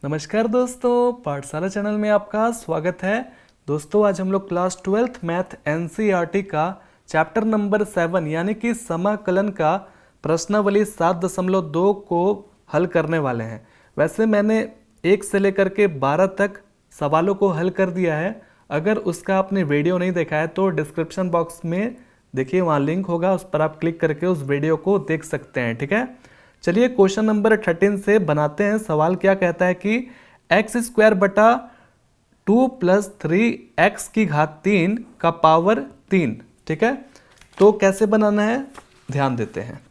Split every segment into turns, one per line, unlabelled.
नमस्कार दोस्तों, पाठशाला चैनल में आपका स्वागत है। दोस्तों आज हम लोग क्लास 12th मैथ एनसीईआरटी का चैप्टर नंबर 7 यानी कि समाकलन का प्रश्नावली 7.2 को हल करने वाले हैं। वैसे मैंने 1 से लेकर के 12 तक सवालों को हल कर दिया है। अगर उसका आपने वीडियो नहीं देखा है तो डिस्क्रिप्शन बॉक्स में देखिए, वहाँ लिंक होगा, उस पर आप क्लिक करके उस वीडियो को देख सकते हैं। ठीक है, चलिए क्वेश्चन नंबर 13 से बनाते हैं। सवाल क्या कहता है कि x² बटा 2 + 3x की घात 3 का पावर 3। ठीक है, तो कैसे बनाना है ध्यान देते हैं।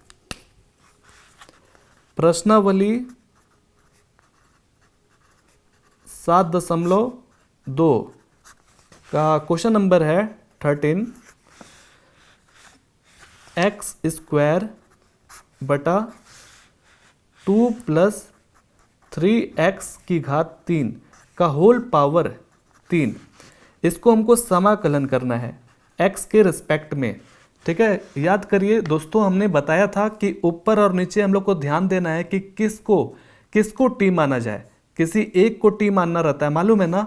प्रश्नावली 7.2 का क्वेश्चन नंबर है 13। x² बटा 2 + 3x की घात 3 का होल पावर 3, इसको हमको समाकलन करना है x के रिस्पेक्ट में। ठीक है, याद करिए दोस्तों, हमने बताया था कि ऊपर और नीचे हम लोग को ध्यान देना है कि किसको किसको t माना जाए। किसी एक को t मानना रहता है, मालूम है ना।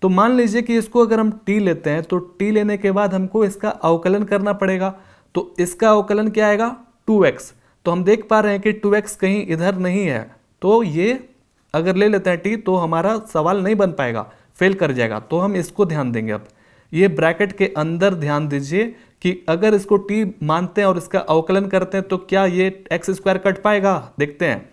तो मान लीजिए कि इसको अगर हम t लेते हैं तो t लेने के बाद हमको इसका अवकलन करना पड़ेगा। तो इसका अवकलन क्या आएगा 2x। तो हम देख पा रहे हैं कि 2x कहीं इधर नहीं है, तो ये अगर ले लेते हैं t तो हमारा सवाल नहीं बन पाएगा, फेल कर जाएगा। तो हम इसको ध्यान देंगे। अब ये ब्रैकेट के अंदर ध्यान दीजिए कि अगर इसको t मानते हैं और इसका अवकलन करते हैं तो क्या ये x² कट पाएगा, देखते हैं।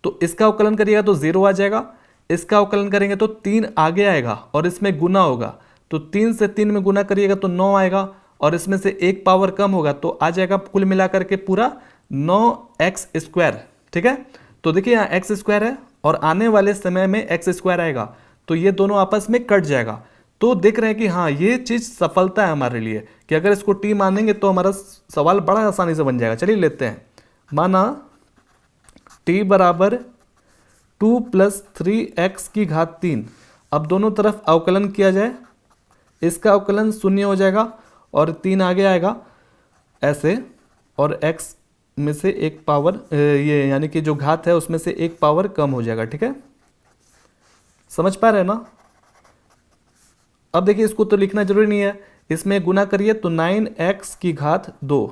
तो इसका अवकलन करिएगा तो 0 आ जाएगा, इसका अवकलन करेंगे तो 3 आगे आएगा और इसमें गुना होगा, तो 3 से 3 में गुना करिएगा तो 9 आएगा और इसमें से एक पावर कम होगा तो आ जाएगा कुल मिलाकर के पूरा 9x²। ठीक है, तो देखिए यहाँ x² है और आने वाले समय में x² आएगा, तो ये दोनों आपस में कट जाएगा। तो देख रहे हैं कि हाँ, ये चीज सफलता है हमारे लिए कि अगर इसको t मानेंगे तो हमारा सवाल बड़ा आसानी से बन जाएगा। चलिए लेते हैं। माना t बराबर 2 + 3x की घात 3। अब दोनों तरफ अवकलन किया जाए, इसका अवकलन 0 हो जाएगा और 3 आगे आएगा ऐसे, और x में से एक पावर ये यानी कि जो घात है उसमें से एक पावर कम हो जाएगा। ठीक है, समझ पा रहे हैं ना। अब देखिए, इसको तो लिखना जरूरी नहीं है, इसमें गुना करिए तो 9x की घात 2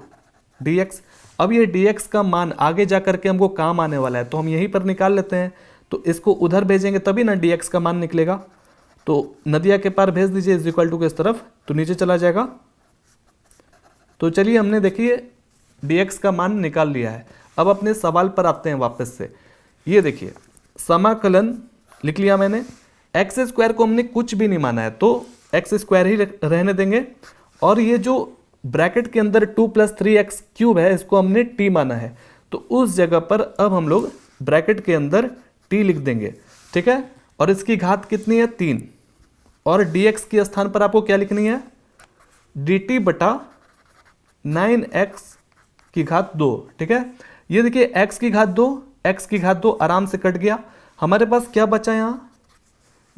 dx। अब ये dx का मान आगे जा करके हमको काम आने वाला है, तो हम यहीं पर निकाल लेते हैं। तो इसको उधर भेजेंगे तभी ना dx का मान निकलेगा। तो नदिया के पार भेज दीजिए = के इस तरफ, तो नीचे चला जाएगा। तो चलिए, हमने देखिए dx का मान निकाल लिया है। अब अपने सवाल पर आते हैं वापस से। ये देखिए, समाकलन लिख लिया मैंने। x² को हमने कुछ भी नहीं माना है तो x² ही रहने देंगे, और ये जो ब्रैकेट के अंदर 2 + 3x³ है इसको हमने t माना है, तो उस जगह पर अब हम लोग ब्रैकेट के अंदर t लिख देंगे। ठीक है, और इसकी घात कितनी है 3, और dx के स्थान पर आपको क्या लिखनी है dt बटा 9x की घात 2। ठीक है, ये देखिए x की घात 2, x की घात 2 आराम से कट गया। हमारे पास क्या बचा यहाँ,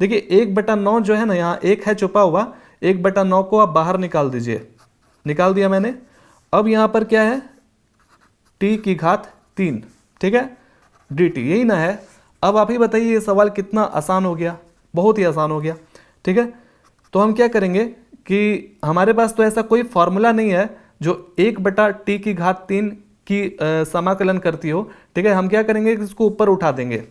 देखिए 1/9 जो है ना, यहाँ 1 है छुपा हुआ, 1/9 को आप बाहर निकाल दीजिए। निकाल दिया मैंने। अब यहाँ पर क्या है t की घात 3। ठीक है, dt यही ना है। अब आप ही बताइए, ये सवाल कितना आसान हो गया, बहुत ही आसान हो गया। ठीक है, तो हम क्या करेंगे कि हमारे पास तो ऐसा कोई फॉर्मूला नहीं है जो 1/t की घात 3 की समाकलन करती हो। ठीक है, हम क्या करेंगे कि इसको ऊपर उठा देंगे,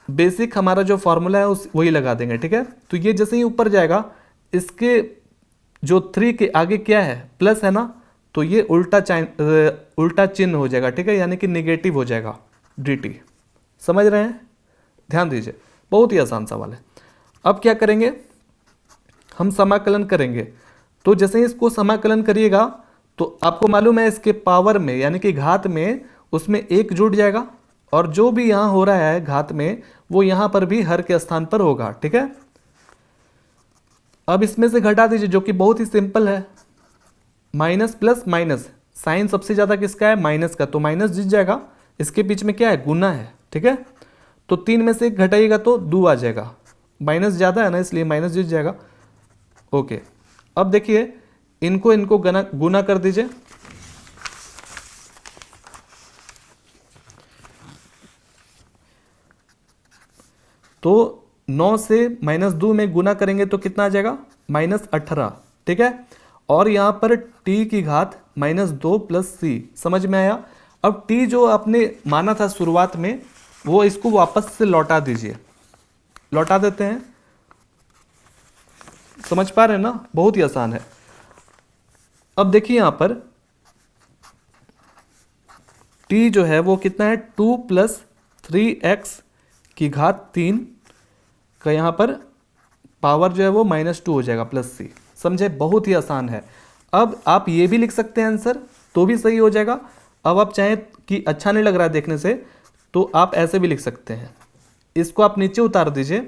बेसिक हमारा जो फॉर्मूला है उस वही लगा देंगे। ठीक है, तो ये जैसे ही ऊपर जाएगा, इसके जो 3 के आगे क्या है प्लस है ना, तो ये उल्टा चिन्ह हो जाएगा। ठीक है, यानी कि निगेटिव हो जाएगा dt। समझ रहे हैं, ध्यान दीजिए, बहुत ही आसान सवाल है। अब क्या करेंगे, हम समाकलन करेंगे। तो जैसे ही इसको समाकलन करिएगा तो आपको मालूम है इसके पावर में यानी कि घात में उसमें 1 जुड़ जाएगा, और जो भी यहाँ हो रहा है घात में वो यहाँ पर भी हर के स्थान पर होगा। ठीक है, अब इसमें से घटा दीजिए जो कि बहुत ही सिंपल है, माइनस प्लस माइनस, साइन सबसे ज़्यादा किसका है माइनस का, तो माइनस जीत जाएगा। इसके बीच में क्या है गुना है। ठीक है, तो 3 में से 1 घटाइएगा तो 2 आ जाएगा, माइनस ज़्यादा है ना इसलिए माइनस जीत जाएगा। ओके, अब देखिए इनको गुना कर दीजिए। तो 9 से -2 में गुना करेंगे तो कितना आ जाएगा, -18, ठीक है। और यहाँ पर t की घात -2 + c, समझ में आया। अब t जो आपने माना था शुरुआत में, वो इसको वापस से लौटा दीजिए, लौटा देते हैं। समझ पा रहे हैं ना, बहुत ही आसान है। अब देखिए यहाँ पर t जो है वो कितना है, 2 + 3x की घात 3 का यहाँ पर पावर जो है वो -2 हो जाएगा +c। समझे, बहुत ही आसान है। अब आप ये भी लिख सकते हैं आंसर, तो भी सही हो जाएगा। अब आप चाहें कि अच्छा नहीं लग रहा है देखने से, तो आप ऐसे भी लिख सकते हैं। इसको आप नीचे उतार दीजिए,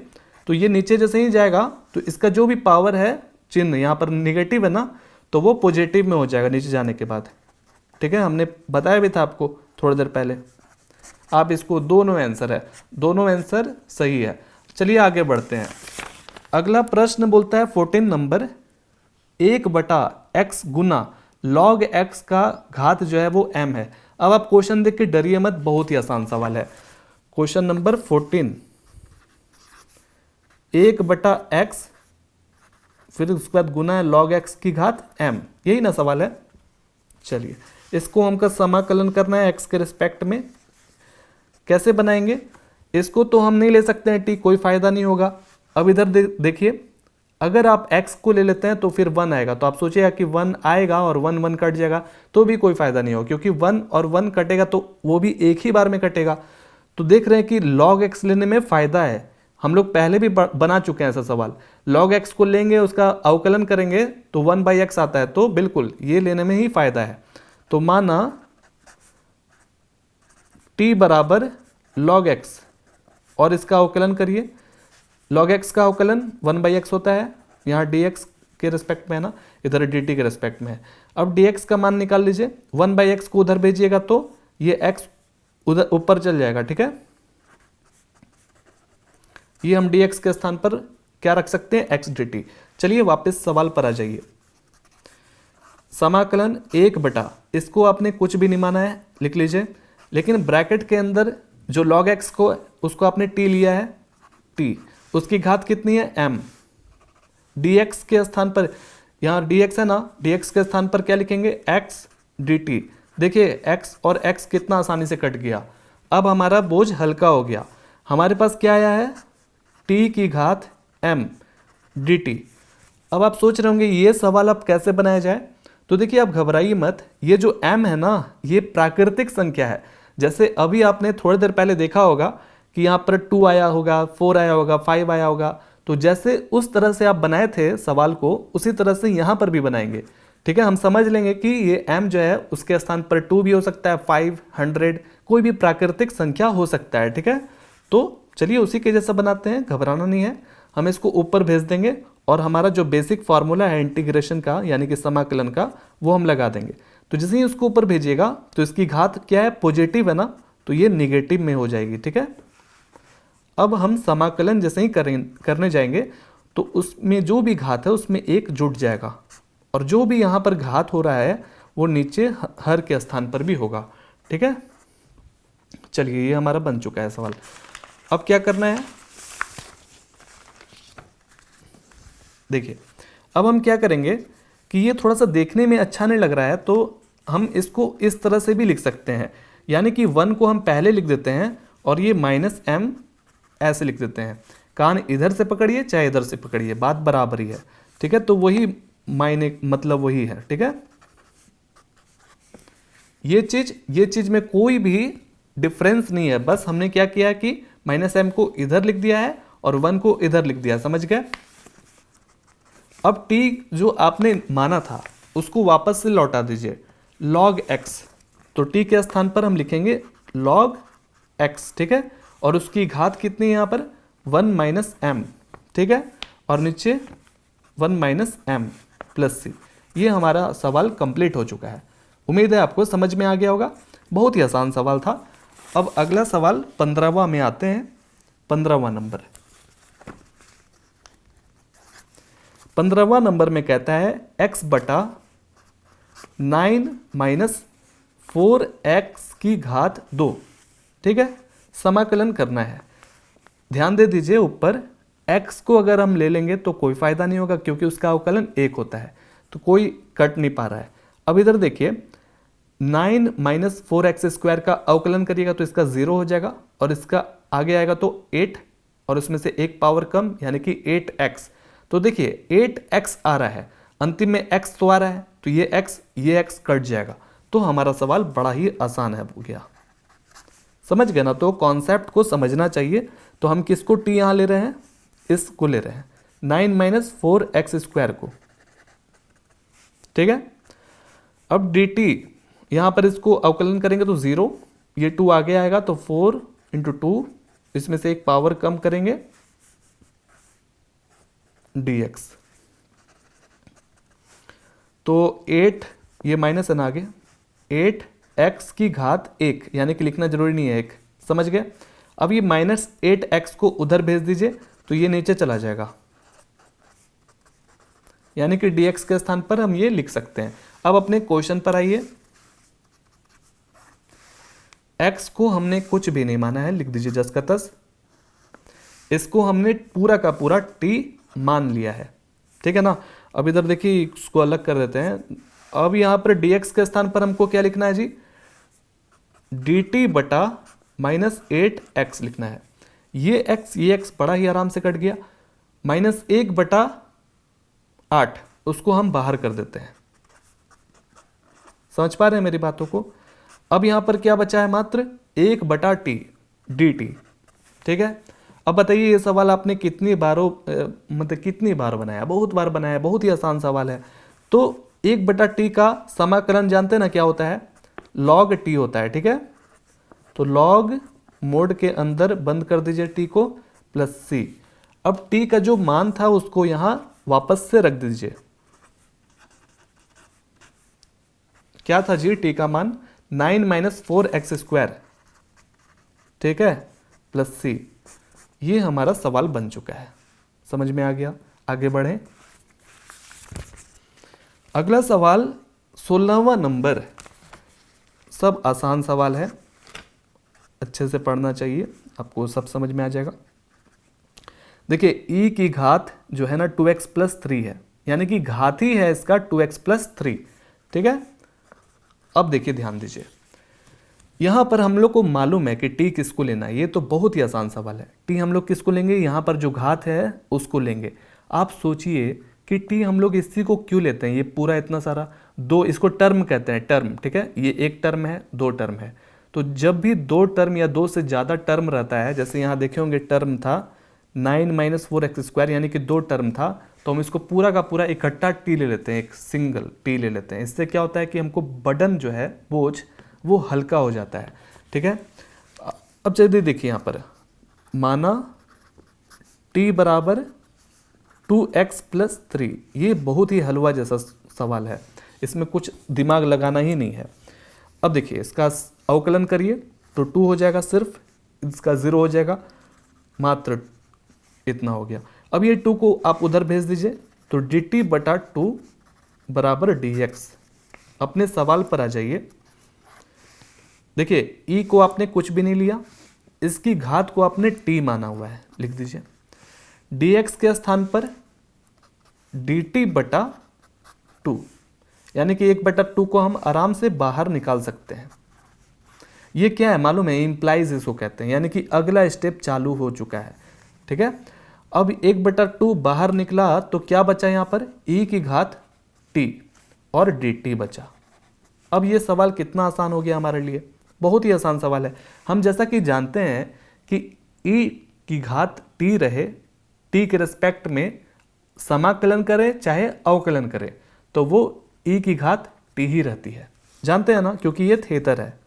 तो ये नीचे जैसे ही जाएगा तो इसका जो भी पावर है, चिन्ह यहाँ पर निगेटिव है ना, तो वो पॉजिटिव में हो जाएगा नीचे जाने के बाद, ठीक है। हमने बताया भी था आपको थोड़ी देर पहले। आप इसको, दोनों आंसर है, दोनों आंसर सही है। चलिए आगे बढ़ते हैं। अगला प्रश्न बोलता है 14 नंबर, 1/x गुना log x का घात जो है वो m है। अब आप क्वेश्चन देख के डरिए मत, बहुत ही आसान सवाल है। क्वेश्चन नंबर 14, 1/x, फिर उसके बाद गुना है log x की घात m, यही ना सवाल है। चलिए इसको हमको समाकलन करना है x के रिस्पेक्ट में। कैसे बनाएंगे इसको, तो हम नहीं ले सकते हैं t, कोई फायदा नहीं होगा। अब इधर देखिए, अगर आप x को ले लेते हैं तो फिर 1 आएगा, तो आप सोचिएगा कि 1 आएगा और 1 1 कट जाएगा, तो भी कोई फायदा नहीं होगा, क्योंकि 1 और 1 कटेगा तो वो भी एक ही बार में कटेगा। तो देख रहे हैं कि log x लेने में फायदा है। हम लोग पहले भी बना चुके हैं ऐसा सवाल। log x को लेंगे, उसका अवकलन करेंगे तो 1/x आता है, तो बिल्कुल ये लेने में ही फायदा है। तो माना t बराबर log x, और इसका अवकलन करिए। log x का अवकलन 1/x होता है, यहाँ dx के रिस्पेक्ट में है ना, इधर dt के रिस्पेक्ट में है। अब dx का मान निकाल लीजिए, 1/x को उधर भेजिएगा तो ये x उधर ऊपर चल जाएगा, ठीक है। ये हम dx के स्थान पर क्या रख सकते हैं, x dt। चलिए वापस सवाल पर आ जाइए। समाकलन 1/, इसको आपने कुछ भी नहीं माना है, लिख लीजिए। लेकिन ब्रैकेट के अंदर जो log x को, उसको आपने t लिया है, t, उसकी घात कितनी है, m। dx के स्थान पर, यहाँ dx है ना, dx के स्थान पर क्या लिखेंगे, x dt। देखिए x और x कितना आसानी से कट गया। अब हमारा बोझ हल्का हो गया। हमारे पास क्या आया है, t की घात m dt। अब आप सोच रहे होंगे ये सवाल अब कैसे बनाया जाए, तो देखिए आप घबराइए मत। ये जो m है ना, ये प्राकृतिक संख्या है। जैसे अभी आपने थोड़ी देर पहले देखा होगा कि यहाँ पर 2 आया होगा, 4 आया होगा, 5 आया होगा, तो जैसे उस तरह से आप बनाए थे सवाल को, उसी तरह से यहाँ पर भी बनाएंगे, ठीक है। हम समझ लेंगे कि ये m जो है उसके स्थान पर 2 भी हो सकता है, 5, 100, कोई भी प्राकृतिक संख्या हो सकता है, ठीक है। तो चलिए उसी के जैसा बनाते हैं, घबराना नहीं है। हम इसको ऊपर भेज देंगे और हमारा जो बेसिक फार्मूला है इंटीग्रेशन का, यानी कि समाकलन का, वो हम लगा देंगे। तो जैसे ही उसको ऊपर भेजिएगा तो इसकी घात क्या है, पॉजिटिव है ना, तो ये निगेटिव में हो जाएगी, ठीक है। अब हम समाकलन जैसे ही करने जाएंगे तो उसमें जो भी घात है उसमें 1 जुट जाएगा, और जो भी यहाँ पर घात हो रहा है वो नीचे हर के स्थान पर भी होगा, ठीक है। चलिए ये हमारा बन चुका है सवाल। अब क्या करना है, देखिए अब हम क्या करेंगे कि ये थोड़ा सा देखने में अच्छा नहीं लग रहा है, तो हम इसको इस तरह से भी लिख सकते हैं, यानी कि 1 को हम पहले लिख देते हैं और ये -m ऐसे लिख देते हैं। कान इधर से पकड़िए चाहे इधर से पकड़िए, बात बराबर ही है, ठीक है। तो वही मायने, मतलब वही है, ठीक है। ये चीज में कोई भी डिफरेंस नहीं है, बस हमने क्या किया कि -m को इधर लिख दिया है और 1 को इधर लिख दिया, समझ गए। अब t जो आपने माना था उसको वापस से लौटा दीजिए, log x, तो t के स्थान पर हम लिखेंगे log x, ठीक है। और उसकी घात कितनी है यहाँ पर, 1 - m, ठीक है, और नीचे 1 - m + c। ये हमारा सवाल कंप्लीट हो चुका है। उम्मीद है आपको समझ में आ गया होगा, बहुत ही आसान सवाल था। अब अगला सवाल 15वां में आते हैं। 15वां नंबर, 15वां नंबर में कहता है x/9 - 4x की घात 2, ठीक है, समाकलन करना है। ध्यान दे दीजिए ऊपर x को अगर हम ले लेंगे तो कोई फायदा नहीं होगा क्योंकि उसका अवकलन 1 होता है, तो कोई कट नहीं पा रहा है। अब इधर देखिए 9 माइनस 4x² का अवकलन करिएगा तो इसका 0 हो जाएगा और इसका आगे आएगा तो 8 और उसमें से एक पावर कम यानी कि 8x। तो देखिए 8x आ रहा है, अंतिम में x तो आ रहा है, तो ये x कट जाएगा। तो हमारा सवाल बड़ा ही आसान है हो गया। समझ गए ना? तो कॉन्सेप्ट को समझना चाहिए। तो हम किसको t यहाँ ले रहे हैं, इसको ले रहे हैं 9 माइनस 4x² को, ठीक है। अब dt यहाँ पर इसको अवकलन करेंगे तो 0, ये 2 आगे आएगा तो 4 इंटू 2, इसमें से एक पावर कम करेंगे dx, तो 8 ये माइनस है ना आगे, 8x की घात 1 यानी कि लिखना जरूरी नहीं है 1, समझ गए। अब ये माइनस 8x को उधर भेज दीजिए तो ये नीचे चला जाएगा, यानी कि dx के स्थान पर हम ये लिख सकते हैं। अब अपने क्वेश्चन पर आइए, x को हमने कुछ भी नहीं माना है, लिख दीजिए जस का तस। इसको हमने पूरा का पूरा t मान लिया है, ठीक है ना। अब इधर देखिए इसको अलग कर देते हैं। अब यहां पर dx के स्थान पर हमको क्या लिखना है जी, dt बटा माइनस 8x लिखना है। ये x बड़ा ही आराम से कट गया, माइनस 1 बटा 8 उसको हम बाहर कर देते हैं। समझ पा रहे हैं मेरी बातों को? अब यहां पर क्या बचा है, मात्र 1 बटा t dt, ठीक है। अब बताइए ये सवाल आपने कितनी बार बनाया? बहुत बार बनाया, बहुत ही आसान सवाल है। तो 1 बटा t का समाकलन जानते हैं ना क्या होता है, log t होता है, ठीक है। तो log मोड के अंदर बंद कर दीजिए t को प्लस c। अब t का जो मान था उसको यहां वापस से रख दीजिए। क्या था जी t का मान, 9 माइनस 4x², ठीक है, प्लस c। ये हमारा सवाल बन चुका है, समझ में आ गया। आगे बढ़ें। अगला सवाल 16वां नंबर, सब आसान सवाल है, अच्छे से पढ़ना चाहिए, आपको सब समझ में आ जाएगा। देखिए e की घात जो है ना 2x प्लस 3 है, यानी कि घात ही है इसका 2x प्लस 3, ठीक है। अब देखिए ध्यान दीजिए, यहां पर हम लोग को मालूम है कि t किसको लेना है, ये तो बहुत ही आसान सवाल है। t हम लोग किसको लेंगे, यहां पर जो घात है उसको लेंगे। आप सोचिए कि t हम लोग इसी को क्यों लेते हैं, ये पूरा इतना सारा, दो इसको टर्म कहते हैं, टर्म, ठीक है। ये एक टर्म है, दो टर्म है। तो जब भी दो टर्म या दो से ज़्यादा टर्म रहता है, जैसे यहाँ देखे होंगे टर्म था 9 माइनस 4x² यानी कि दो टर्म था, तो हम इसको पूरा का पूरा इकट्ठा t ले लेते हैं, एक सिंगल t ले लेते हैं। इससे क्या होता है कि हमको बर्डन जो है बोझ वो हल्का हो जाता है, ठीक है। अब चलिए देखिए यहाँ पर माना t बराबर 2x प्लस 3, ये बहुत ही हलवा जैसा सवाल है, इसमें कुछ दिमाग लगाना ही नहीं है। अब देखिए इसका अवकलन करिए तो 2 हो जाएगा, सिर्फ इसका 0 हो जाएगा, मात्र इतना हो गया। अब ये 2 को आप उधर भेज दीजिए तो dt बटा 2 बराबर dx। अपने सवाल पर आ जाइए। देखिए e को आपने कुछ भी नहीं लिया, इसकी घात को आपने t माना हुआ है, लिख दीजिए dx के स्थान पर dt बटा 2, यानी कि 1 बटा 2 को हम आराम से बाहर निकाल सकते हैं। ये क्या है मालूम है, इंप्लाइज इसको कहते हैं, यानी कि अगला स्टेप चालू हो चुका है, ठीक है। अब 1 बटा 2 बाहर निकला तो क्या बचा यहाँ पर, e की घात t और dt बचा। अब ये सवाल कितना आसान हो गया हमारे लिए, बहुत ही आसान सवाल है। हम जैसा कि जानते हैं कि e की घात t रहे, t के रिस्पेक्ट में समाकलन करें चाहे अवकलन करें तो वो e की घात t ही रहती है, जानते हैं ना, क्योंकि ये थेटर है,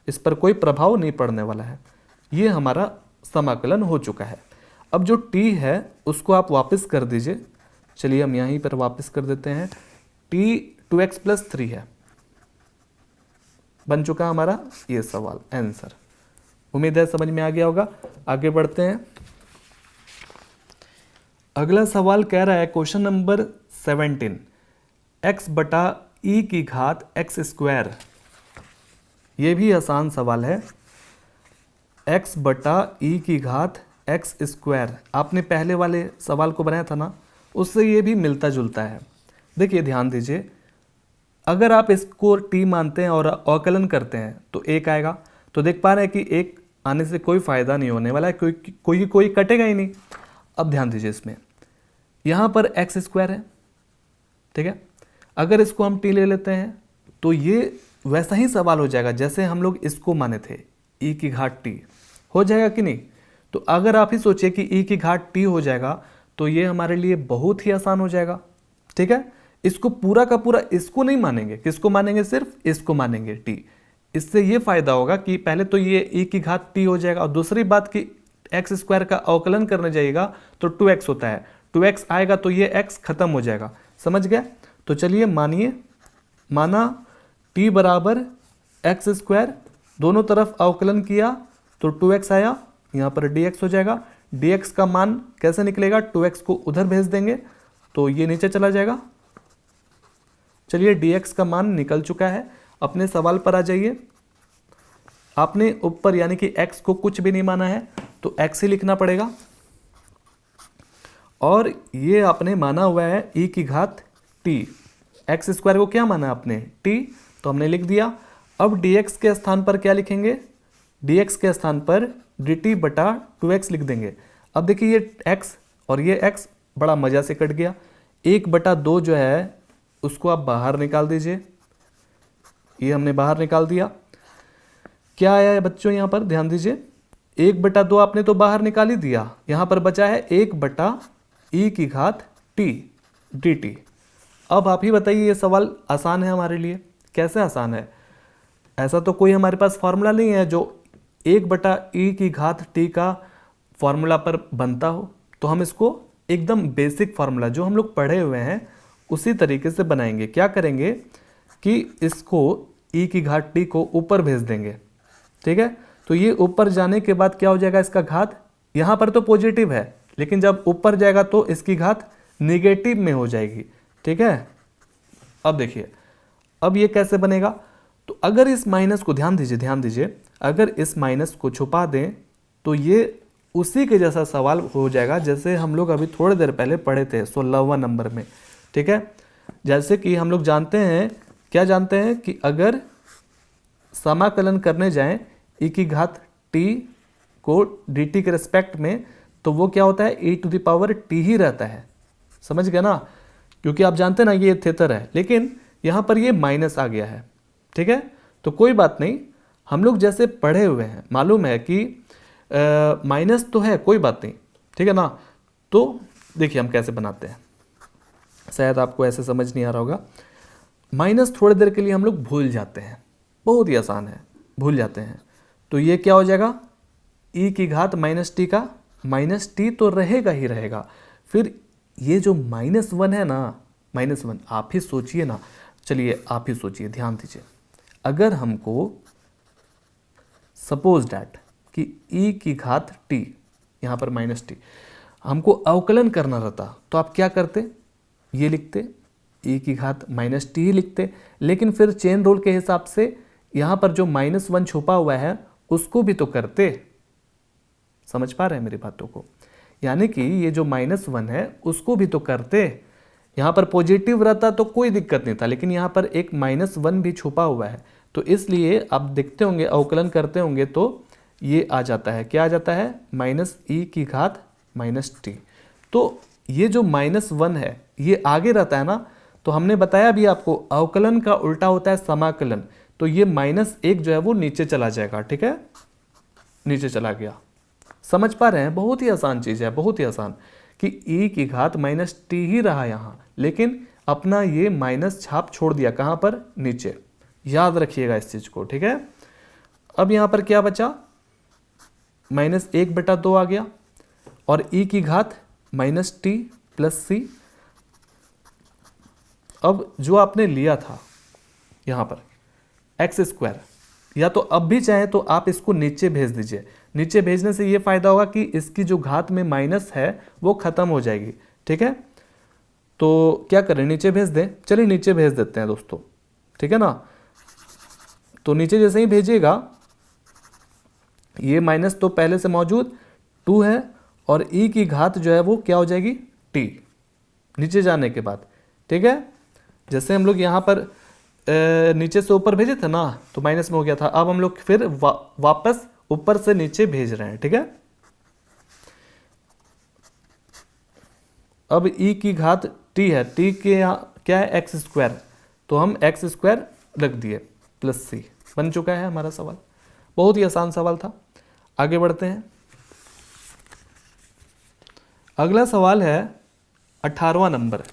इस पर कोई प्रभाव नहीं पड़ने वाला है। ये हमारा समाकलन हो चुका है। अब जो t है उसको आप वापस कर दीजिए। चलिए हम यहीं पर वापस कर देते हैं, t 2x प्लस 3 है, बन चुका हमारा ये सवाल आंसर। उम्मीद है समझ में आ गया होगा। आगे बढ़ते हैं। अगला सवाल कह रहा है क्वेश्चन नंबर 17, x बटा e की घात x²। ये भी आसान सवाल है, x बटा e की घात एक्स स्क्वायर, आपने पहले वाले सवाल को बनाया था ना, उससे ये भी मिलता जुलता है। देखिए ध्यान दीजिए, अगर आप इसको टी मानते हैं और अवकलन करते हैं तो एक आएगा, तो देख पा रहे हैं कि एक आने से कोई फ़ायदा नहीं होने वाला है, कोई कटेगा ही नहीं। अब ध्यान दीजिए, इसमें यहाँ पर एक्स स्क्वायर है, ठीक है, अगर इसको हम टी ले लेते हैं तो ये वैसा ही सवाल हो जाएगा जैसे हम लोग इसको माने थे, ई की घात टी हो जाएगा कि नहीं। तो अगर आप ही सोचिए कि ई की घात टी हो जाएगा तो ये हमारे लिए बहुत ही आसान हो जाएगा, ठीक है। इसको पूरा का पूरा इसको नहीं मानेंगे, किसको मानेंगे, सिर्फ इसको मानेंगे टी। इससे ये फायदा होगा कि पहले तो ये ई की घात टी हो जाएगा, और दूसरी बात कि एक्स स्क्वायर का अवकलन करने जाइएगा तो 2x होता है, 2x आएगा तो ये x खत्म हो जाएगा, समझ गया। तो चलिए माना t बराबर एक्स स्क्वायर, दोनों तरफ अवकलन किया तो 2x आया, यहाँ पर dx हो जाएगा। dx का मान कैसे निकलेगा, 2x को उधर भेज देंगे तो ये नीचे चला जाएगा। चलिए dx का मान निकल चुका है। अपने सवाल पर आ जाइए। आपने ऊपर यानी कि x को कुछ भी नहीं माना है तो x ही लिखना पड़ेगा, और ये आपने माना हुआ है e की घात t, एक्स स्क्वायर को क्या माना आपने, t, तो हमने लिख दिया। अब dx के स्थान पर क्या लिखेंगे, dx के स्थान पर dt बटा 2x लिख देंगे। अब देखिए ये x और ये x बड़ा मज़ा से कट गया, 1/2 जो है उसको आप बाहर निकाल दीजिए, ये हमने बाहर निकाल दिया। क्या आया है बच्चों, यहाँ पर ध्यान दीजिए, 1/2 आपने तो बाहर निकाल ही दिया, यहाँ पर बचा है 1/e की घात t dt। अब आप ही बताइए, ये सवाल आसान है हमारे लिए, कैसे आसान है। ऐसा तो कोई हमारे पास फार्मूला नहीं है जो 1/e की घात t का फार्मूला पर बनता हो, तो हम इसको एकदम बेसिक फार्मूला जो हम लोग पढ़े हुए हैं उसी तरीके से बनाएंगे। क्या करेंगे कि इसको e की घात t को ऊपर भेज देंगे, ठीक है। तो ये ऊपर जाने के बाद क्या हो जाएगा, इसका घात यहाँ पर तो पॉजिटिव है, लेकिन जब ऊपर जाएगा तो इसकी घात निगेटिव में हो जाएगी, ठीक है। अब देखिए, अब ये कैसे बनेगा, तो अगर इस माइनस को ध्यान दीजिए, अगर इस माइनस को छुपा दें तो ये उसी के जैसा सवाल हो जाएगा जैसे हम लोग अभी थोड़ी देर पहले पढ़े थे 16वां नंबर में, ठीक है। जैसे कि हम लोग जानते हैं, क्या जानते हैं कि अगर समाकलन करने जाएं e की घात t को dt के रिस्पेक्ट में, तो वो क्या होता है, e to the power t ही रहता है, समझ गए ना। क्योंकि आप जानते हैं ना ये थेटर है, लेकिन यहाँ पर ये माइनस आ गया है, ठीक है। तो कोई बात नहीं, हम लोग जैसे पढ़े हुए हैं, मालूम है कि माइनस तो है, कोई बात नहीं, ठीक है ना। तो देखिए हम कैसे बनाते हैं, शायद आपको ऐसे समझ नहीं आ रहा होगा। माइनस थोड़ी देर के लिए हम लोग भूल जाते हैं, बहुत ही आसान है, भूल जाते हैं। तो ये क्या हो जाएगा, e की घात माइनस टी का माइनस टी तो रहेगा ही रहेगा। फिर ये जो -1 है ना, -1 आप ही सोचिए ना, चलिए आप ही सोचिए, ध्यान दीजिए। अगर हमको सपोज डैट कि e की घात t, यहाँ पर -t, हमको अवकलन करना रहता तो आप क्या करते, ये लिखते e की घात -t ही लिखते, लेकिन फिर चेन रूल के हिसाब से यहाँ पर जो -1 छुपा हुआ है उसको भी तो करते। समझ पा रहे हैं मेरी बातों को, यानी कि ये जो -1 है उसको भी तो करते। यहाँ पर पॉजिटिव रहता तो कोई दिक्कत नहीं था, लेकिन यहाँ पर एक -1 भी छुपा हुआ है, तो इसलिए आप देखते होंगे, अवकलन करते होंगे तो ये आ जाता है, क्या आ जाता है, -e की घात -t। तो ये जो -1 है ये आगे रहता है ना, तो हमने बताया भी आपको, अवकलन का उल्टा होता है समाकलन। तो ये -1 जो है वो नीचे चला जाएगा, ठीक है, नीचे चला गया। समझ पा रहे हैं, बहुत ही आसान चीज़ है, बहुत ही आसान, कि e की घात -t ही रहा यहाँ, लेकिन अपना ये माइनस छाप छोड़ दिया, कहाँ पर, नीचे। याद रखिएगा इस चीज़ को, ठीक है। अब यहाँ पर क्या बचा, -1/2 आ गया, और e की घात -t + c। अब जो आपने लिया था यहाँ पर एक्स स्क्वायर, या तो अब भी चाहे तो आप इसको नीचे भेज दीजिए। नीचे भेजने से ये फायदा होगा कि इसकी जो घात में माइनस है वो खत्म हो जाएगी, ठीक है। तो क्या करें, नीचे भेज दें, चलिए नीचे भेज देते हैं दोस्तों, ठीक है ना। तो नीचे जैसे ही भेजिएगा, ये माइनस तो पहले से मौजूद 2 है, और e की घात जो है वो क्या हो जाएगी t नीचे जाने के बाद, ठीक है। जैसे हम लोग यहाँ पर नीचे से ऊपर भेजे थे ना तो माइनस में हो गया था, अब हम लोग फिर वापस ऊपर से नीचे भेज रहे हैं, ठीक है। अब e की घात t है, t के यहाँ क्या है एक्स स्क्वायर, तो हम एक्स स्क्वायर रख दिए प्लस c, बन चुका है हमारा सवाल। बहुत ही आसान सवाल था। आगे बढ़ते हैं। अगला सवाल है 18वां नंबर,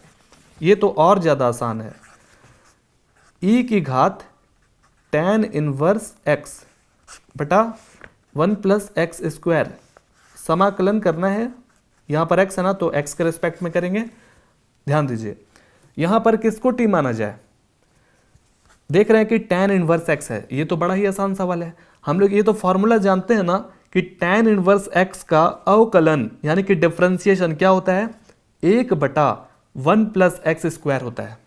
ये तो और ज़्यादा आसान है। e की घात tan इनवर्स x बटा 1 प्लस एक्स स्क्वायर, समाकलन करना है। यहाँ पर x है ना, तो x के रिस्पेक्ट में करेंगे। ध्यान दीजिए यहाँ पर किसको t माना जाए, देख रहे हैं कि tan इनवर्स x है, ये तो बड़ा ही आसान सवाल है। हम लोग ये तो फॉर्मूला जानते हैं ना कि tan इनवर्स x का अवकलन यानी कि डिफरेंशिएशन क्या होता है, 1/1 प्लस एक्स स्क्वायर होता है।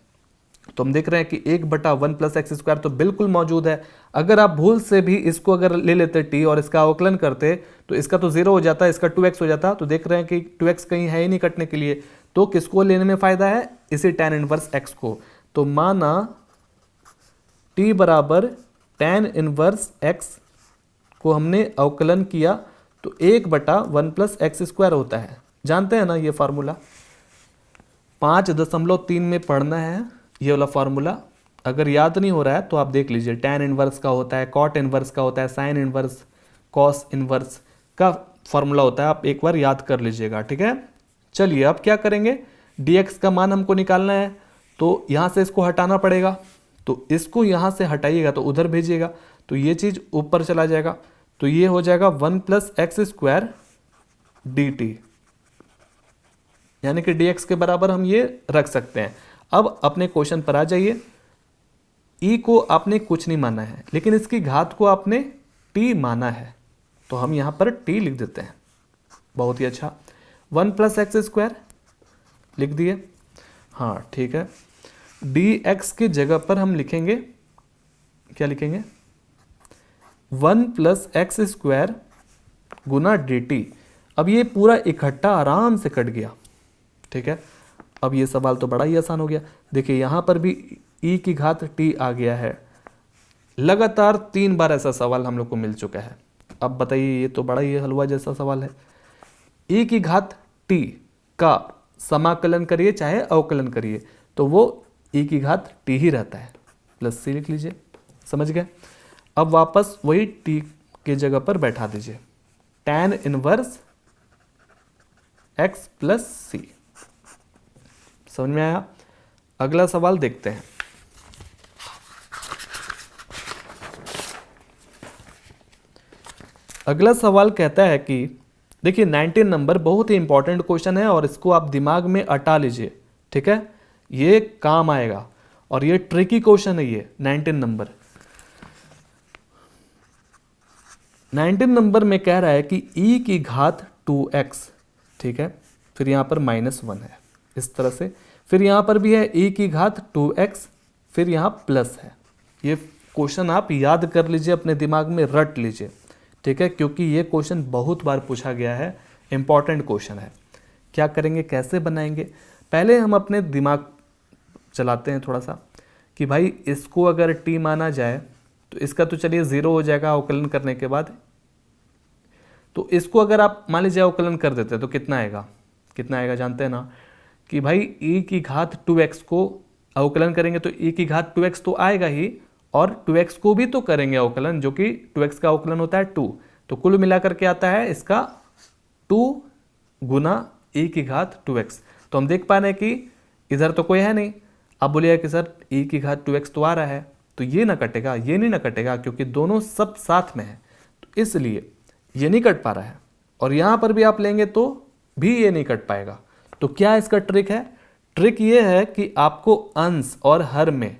तो हम देख रहे हैं कि 1/1 प्लस एक्स स्क्वायर तो बिल्कुल मौजूद है। अगर आप भूल से भी इसको अगर ले लेते t और इसका अवकलन करते तो इसका तो 0 हो जाता, इसका 2x हो जाता। तो देख रहे हैं कि 2x कहीं है ही नहीं कटने के लिए, तो किसको लेने में फायदा है, इसी tan इनवर्स x को। तो माना t बराबर tan इनवर्स x को हमने अवकलन किया तो 1/1 प्लस एक्स स्क्वायर होता है। जानते हैं ना ये फार्मूला, 5.3 में पढ़ना है ये वाला फार्मूला। अगर याद नहीं हो रहा है तो आप देख लीजिए, tan इनवर्स का होता है, cot इनवर्स का होता है, sin इनवर्स, cos इनवर्स का फार्मूला होता है। आप एक बार याद कर लीजिएगा, ठीक है। चलिए अब क्या करेंगे, dx का मान हमको निकालना है, तो यहाँ से इसको हटाना पड़ेगा। तो इसको यहाँ से हटाइएगा तो उधर भेजिएगा, तो ये चीज़ ऊपर चला जाएगा। तो ये हो जाएगा 1 plus x square D T, यानी कि dx के बराबर हम ये रख सकते हैं। अब अपने क्वेश्चन पर आ जाइए। e को आपने कुछ नहीं माना है, लेकिन इसकी घात को आपने t माना है, तो हम यहाँ पर t लिख देते हैं। बहुत ही अच्छा, 1 प्लस एक्स स्क्वायर लिख दिए। हाँ ठीक है, dx की जगह पर हम लिखेंगे, क्या लिखेंगे, 1 प्लस एक्स स्क्वायर गुना डी टी। अब ये पूरा इकट्ठा आराम से कट गया, ठीक है। अब ये सवाल तो बड़ा ही आसान हो गया। देखिए यहाँ पर भी e की घात t आ गया है। लगातार 3 बार ऐसा सवाल हम लोग को मिल चुका है। अब बताइए, ये तो बड़ा ही हलवा जैसा सवाल है। e की घात t का समाकलन करिए चाहे अवकलन करिए तो वो e की घात t ही रहता है, प्लस c लिख लीजिए। समझ गए। अब वापस वही t के जगह पर बैठा दीजिए, tan inverse x plus c। समझ में आया। अगला सवाल देखते हैं। अगला सवाल कहता है कि देखिए 19 नंबर बहुत ही इंपॉर्टेंट क्वेश्चन है और इसको आप दिमाग में अटा लीजिए, ठीक है। ये काम आएगा और ये ट्रिकी क्वेश्चन है। ये 19 नंबर 19 नंबर में कह रहा है कि e की घात 2x, ठीक है, फिर यहाँ पर -1 है इस तरह से, फिर यहाँ पर भी है e की घात 2x, फिर यहाँ प्लस है। ये क्वेश्चन आप याद कर लीजिए, अपने दिमाग में रट लीजिए, ठीक है, क्योंकि ये क्वेश्चन बहुत बार पूछा गया है, इंपॉर्टेंट क्वेश्चन है। क्या करेंगे, कैसे बनाएंगे, पहले हम अपने दिमाग चलाते हैं थोड़ा सा कि भाई इसको अगर t माना जाए तो इसका तो चलिए 0 हो जाएगा अवकलन करने के बाद। तो इसको अगर आप मान लीजिए अवकलन कर देते हैं तो कितना आएगा, कितना आएगा जानते हैं ना कि भाई e की घात 2x को अवकलन करेंगे तो e की घात 2x तो आएगा ही, और 2x को भी तो करेंगे अवकलन, जो कि 2x का अवकलन होता है 2, तो कुल मिलाकर के आता है इसका 2 गुना e की घात 2x। तो हम देख पा रहे हैं कि इधर तो कोई है नहीं। अब बोलिए कि सर e की घात 2x तो आ रहा है, तो ये ना कटेगा, ये नहीं ना कटेगा, क्योंकि दोनों सब साथ में है, तो इसलिए ये नहीं कट पा रहा है। और यहाँ पर भी आप लेंगे तो भी ये नहीं कट पाएगा। तो क्या इसका ट्रिक है, ट्रिक ये है कि आपको अंश और हर में,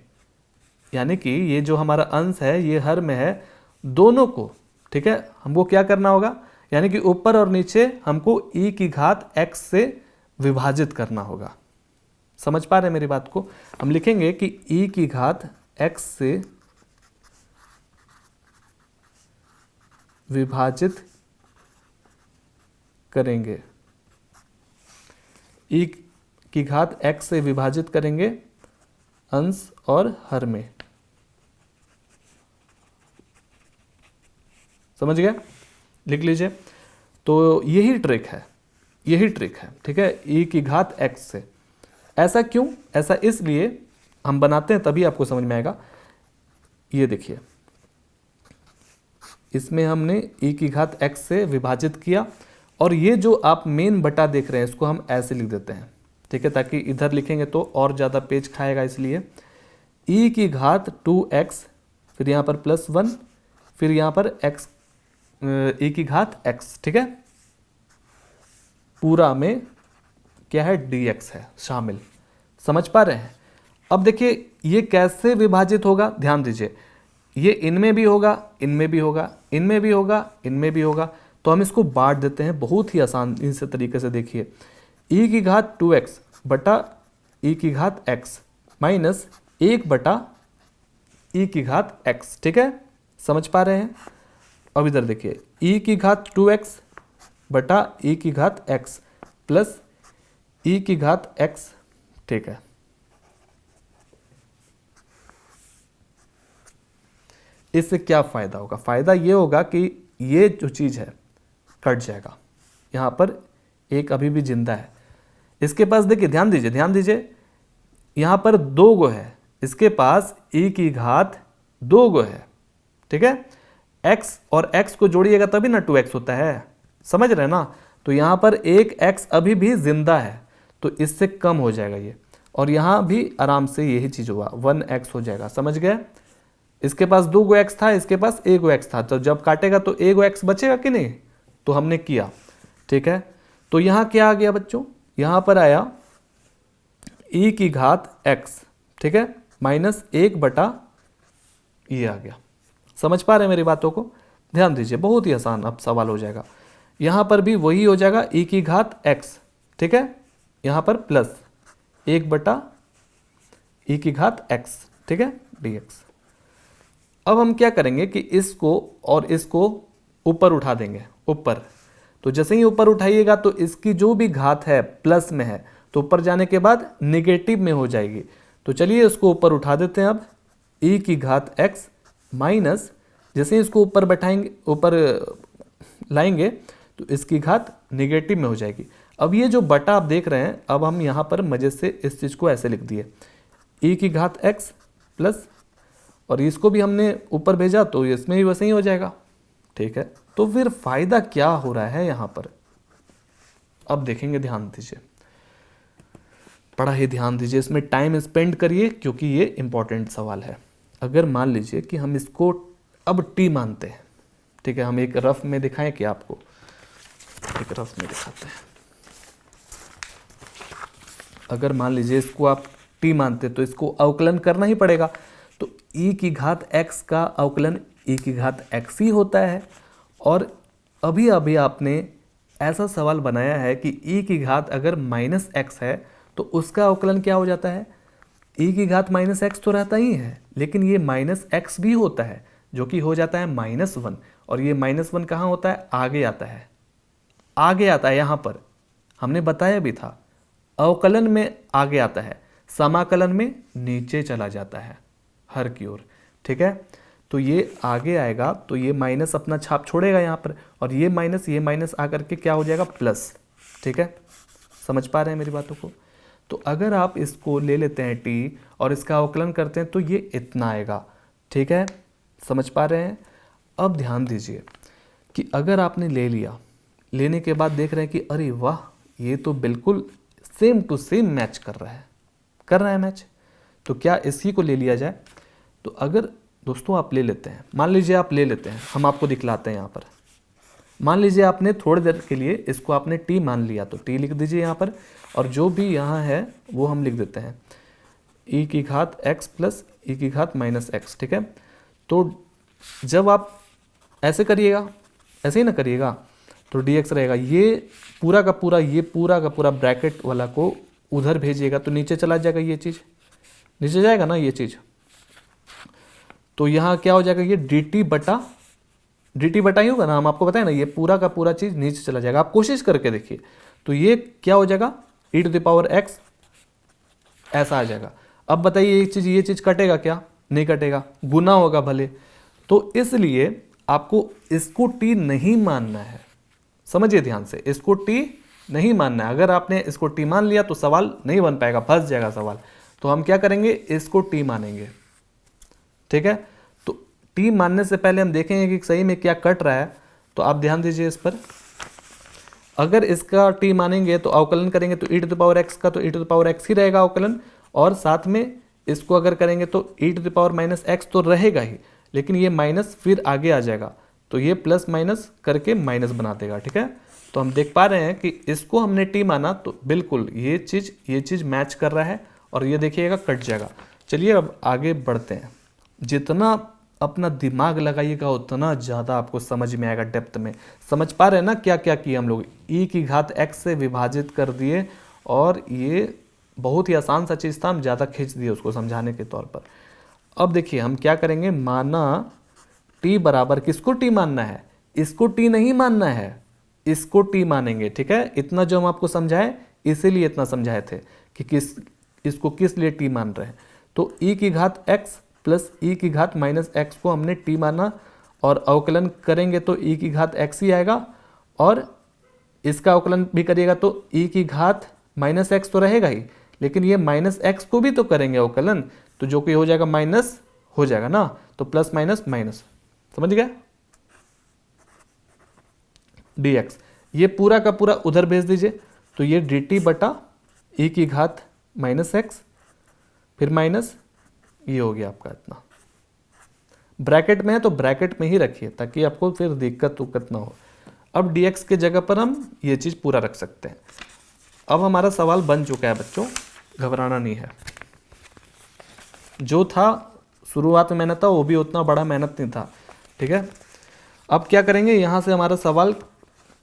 यानी कि ये जो हमारा अंश है ये हर में है, दोनों को, ठीक है, हमको क्या करना होगा, यानी कि ऊपर और नीचे हमको e की घात x से विभाजित करना होगा। समझ पा रहे हैं मेरी बात को। हम लिखेंगे कि e की घात x से विभाजित करेंगे, ई की घात x से विभाजित करेंगे अंश और हर में। समझ गया? लिख लीजिए। तो यही ट्रिक है, यही ट्रिक है, ठीक है, ई की घात x से। ऐसा क्यों? ऐसा इसलिए हम बनाते हैं तभी आपको समझ में आएगा। ये देखिए, इसमें हमने ई की घात x से विभाजित किया और ये जो आप मेन बटा देख रहे हैं इसको हम ऐसे लिख देते हैं, ठीक है, ताकि इधर लिखेंगे तो और ज़्यादा पेज खाएगा, इसलिए ई की घात 2x, फिर यहाँ पर +1, फिर यहाँ पर x, ई की घात x, ठीक है, पूरा में क्या है, dx है शामिल। समझ पा रहे हैं? अब देखिए ये कैसे विभाजित होगा, ध्यान दीजिए। ये इनमें भी होगा, इनमें भी होगा, इनमें भी होगा, इनमें भी होगा, तो हम इसको बांट देते हैं बहुत ही आसान इस तरीके से। देखिए ई की घात 2x बटा ई की घात x माइनस 1 बटा ई की घात x, ठीक है, समझ पा रहे हैं? अब इधर देखिए, ई की घात 2x बटा ई की घात x प्लस ई की घात x, ठीक है। इससे क्या फायदा होगा? फायदा ये होगा कि ये जो चीज है कट जाएगा, यहां पर एक अभी भी जिंदा है। इसके पास देखिए, ध्यान दीजिए, ध्यान दीजिए, यहां पर 2 गो है, इसके पास ई की घात 2 गो है, ठीक है। x और x को जोड़िएगा तभी ना 2x होता है, समझ रहे हैं ना? तो यहां पर एक x अभी भी जिंदा है, तो इससे कम हो जाएगा ये, और यहां भी आराम से यही चीज हुआ, 1x हो जाएगा। समझ गए? इसके पास 2 गो x था, इसके पास 1 गो x था, तो जब काटेगा तो 1 गो x बचेगा कि नहीं? तो हमने किया, ठीक है। तो यहां क्या आ गया बच्चों? यहां पर आया e की घात x, ठीक है, माइनस 1 बटा ये आ गया। समझ पा रहे हैं मेरी बातों को? ध्यान दीजिए, बहुत ही आसान अब सवाल हो जाएगा। यहां पर भी वही हो जाएगा, e की घात x, ठीक है, यहां पर प्लस 1 बटा e की घात x, ठीक है, dx। अब हम क्या करेंगे कि इसको और इसको ऊपर उठा देंगे, ऊपर। तो जैसे ही ऊपर उठाइएगा तो इसकी जो भी घात है प्लस में है, तो ऊपर जाने के बाद निगेटिव में हो जाएगी। तो चलिए इसको ऊपर उठा देते हैं। अब e की घात x माइनस, जैसे ही इसको ऊपर बैठाएंगे, ऊपर लाएंगे तो इसकी घात निगेटिव में हो जाएगी। अब ये जो बटा आप देख रहे हैं, अब हम यहाँ पर मजे से इस चीज़ को ऐसे लिख दिए, e की घात x प्लस, और इसको भी हमने ऊपर भेजा तो इसमें भी वैसे ही हो जाएगा, ठीक है। तो फिर फायदा क्या हो रहा है यहाँ पर, अब देखेंगे। ध्यान दीजिए, बड़ा ही ध्यान दीजिए, इसमें टाइम स्पेंड करिए क्योंकि ये इंपॉर्टेंट सवाल है। अगर मान लीजिए कि हम इसको अब t मानते हैं, ठीक है, हम एक रफ में दिखाएं कि आपको एक रफ में दिखाते हैं। अगर मान लीजिए इसको आप t मानते तो इसको अवकलन करना ही पड़ेगा, तो e की घात x का अवकलन e की घात x ही होता है। और अभी अभी आपने ऐसा सवाल बनाया है कि e की घात अगर माइनस x है तो उसका अवकलन क्या हो जाता है, e की घात माइनस x तो रहता ही है, लेकिन ये माइनस x भी होता है जो कि हो जाता है -1। और ये -1 कहाँ होता है, आगे आता है, आगे आता है। यहाँ पर हमने बताया भी था, अवकलन में आगे आता है, समाकलन में नीचे चला जाता है हर की ओर, ठीक है। तो ये आगे आएगा तो ये माइनस अपना छाप छोड़ेगा यहाँ पर, और ये माइनस आकर के क्या हो जाएगा, प्लस, ठीक है। समझ पा रहे हैं मेरी बातों को? तो अगर आप इसको ले लेते हैं t और इसका अवकलन करते हैं तो ये इतना आएगा, ठीक है, समझ पा रहे हैं? अब ध्यान दीजिए कि अगर आपने ले लिया, लेने के बाद देख रहे हैं कि अरे वाह, ये तो बिल्कुल सेम टू सेम मैच कर रहा है मैच, तो क्या इसी को ले लिया जाए? तो अगर दोस्तों आप ले लेते हैं, मान लीजिए आप ले लेते हैं, हम आपको दिखलाते हैं यहाँ पर। मान लीजिए आपने थोड़ी देर के लिए इसको आपने t मान लिया, तो t लिख दीजिए यहाँ पर, और जो भी यहाँ है वो हम लिख देते हैं e की घात x प्लस e की घात माइनस x, ठीक है। तो जब आप ऐसे करिएगा, ऐसे ही ना करिएगा, तो dx रहेगा, ये पूरा का पूरा ब्रैकेट वाला को उधर भेजिएगा तो नीचे चला जाएगा, ये चीज़ नीचे जाएगा ना, ये चीज़। तो यहाँ क्या हो जाएगा, ये dt बटा ही होगा ना, हम आपको बताए ना, ये पूरा का पूरा चीज़ नीचे चला जाएगा। आप कोशिश करके देखिए, तो ये क्या हो जाएगा, e to the power x ऐसा आ जाएगा। अब बताइए ये चीज़ कटेगा क्या? नहीं कटेगा, गुना होगा भले। तो इसलिए आपको इसको t नहीं मानना है, समझिए ध्यान से, इसको t नहीं मानना है। अगर आपने इसको t मान लिया तो सवाल नहीं बन पाएगा, फंस जाएगा सवाल। तो हम क्या करेंगे, इसको t मानेंगे, ठीक है। तो t मानने से पहले हम देखेंगे कि सही में क्या कट रहा है। तो आप ध्यान दीजिए इस पर, अगर इसका t मानेंगे तो अवकलन करेंगे तो e to the power x का तो e to the power x ही रहेगा अवकलन, और साथ में इसको अगर करेंगे तो e to the power minus x तो रहेगा ही, लेकिन ये माइनस फिर आगे आ जाएगा, तो ये प्लस माइनस करके माइनस बना देगा, ठीक है। तो हम देख पा रहे हैं कि इसको हमने t माना तो बिल्कुल ये चीज़ मैच कर रहा है, और ये देखिएगा कट जाएगा। चलिए अब आगे बढ़ते हैं। जितना अपना दिमाग लगाइएगा उतना ज़्यादा आपको समझ में आएगा, डेप्थ में। समझ पा रहे हैं ना क्या क्या किया हम लोग, e की घात x से विभाजित कर दिए, और ये बहुत ही आसान सा चीज़ था, हम ज़्यादा खींच दिए उसको समझाने के तौर पर। अब देखिए हम क्या करेंगे, माना t बराबर, किसको t मानना है, इसको t नहीं मानना है, इसको t मानेंगे, ठीक है। इतना जो हम आपको समझाए, इसीलिए इतना समझाए थे कि इसको किस लिए t मान रहे हैं। तो e की घात x प्लस e की घात माइनस x को हमने t माना, और अवकलन करेंगे तो e की घात x ही आएगा, और इसका अवकलन भी करिएगा तो e की घात माइनस x तो रहेगा ही, लेकिन ये माइनस x को भी तो करेंगे अवकलन, तो जो कि हो जाएगा माइनस हो जाएगा ना, तो प्लस माइनस माइनस, समझ गया। dx ये पूरा का पूरा उधर भेज दीजिए, तो ये dt बटा e की घात माइनस x, फिर माइनस ये हो गया आपका इतना। ब्रैकेट में है तो ब्रैकेट में ही रखिए ताकि आपको फिर दिक्कत उक्कत ना हो। अब dx के जगह पर हम ये चीज़ पूरा रख सकते हैं। अब हमारा सवाल बन चुका है बच्चों, घबराना नहीं है। जो था शुरुआत में मेहनत था वो भी उतना बड़ा मेहनत नहीं था, ठीक है। अब क्या करेंगे, यहाँ से हमारा सवाल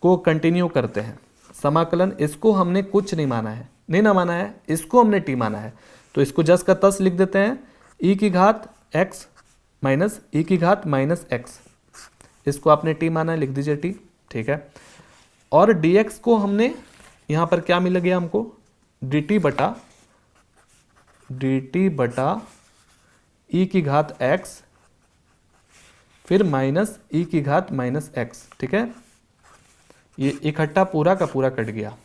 को कंटिन्यू करते हैं। समाकलन, इसको हमने कुछ नहीं माना है, नहीं ना माना है, इसको हमने t माना है, तो इसको जस का तस लिख देते हैं, e की घात x माइनस e की घात माइनस x, इसको आपने t माना है, लिख दीजिए t, ठीक है। और dx को हमने यहाँ पर क्या मिल गया हमको, dt बटा e की घात x फिर माइनस e की घात माइनस x, ठीक है। ये इकट्ठा पूरा का पूरा कट गया।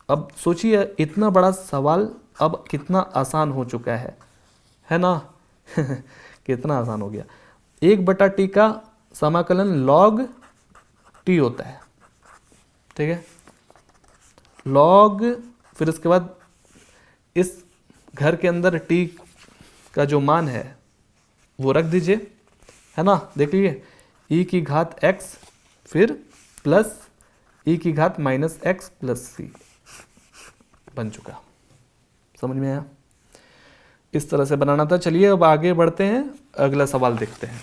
अब सोचिए इतना बड़ा सवाल अब कितना आसान हो चुका है ना कितना आसान हो गया। 1/t का समाकलन log t होता है, ठीक है। log, फिर उसके बाद इस घर के अंदर t का जो मान है वो रख दीजिए, है ना। देख लीजिए e की घात x फिर प्लस e की घात माइनस x प्लस c बन चुका। समझ में आया? इस तरह से बनाना था। चलिए अब आगे बढ़ते हैं, अगला सवाल देखते हैं।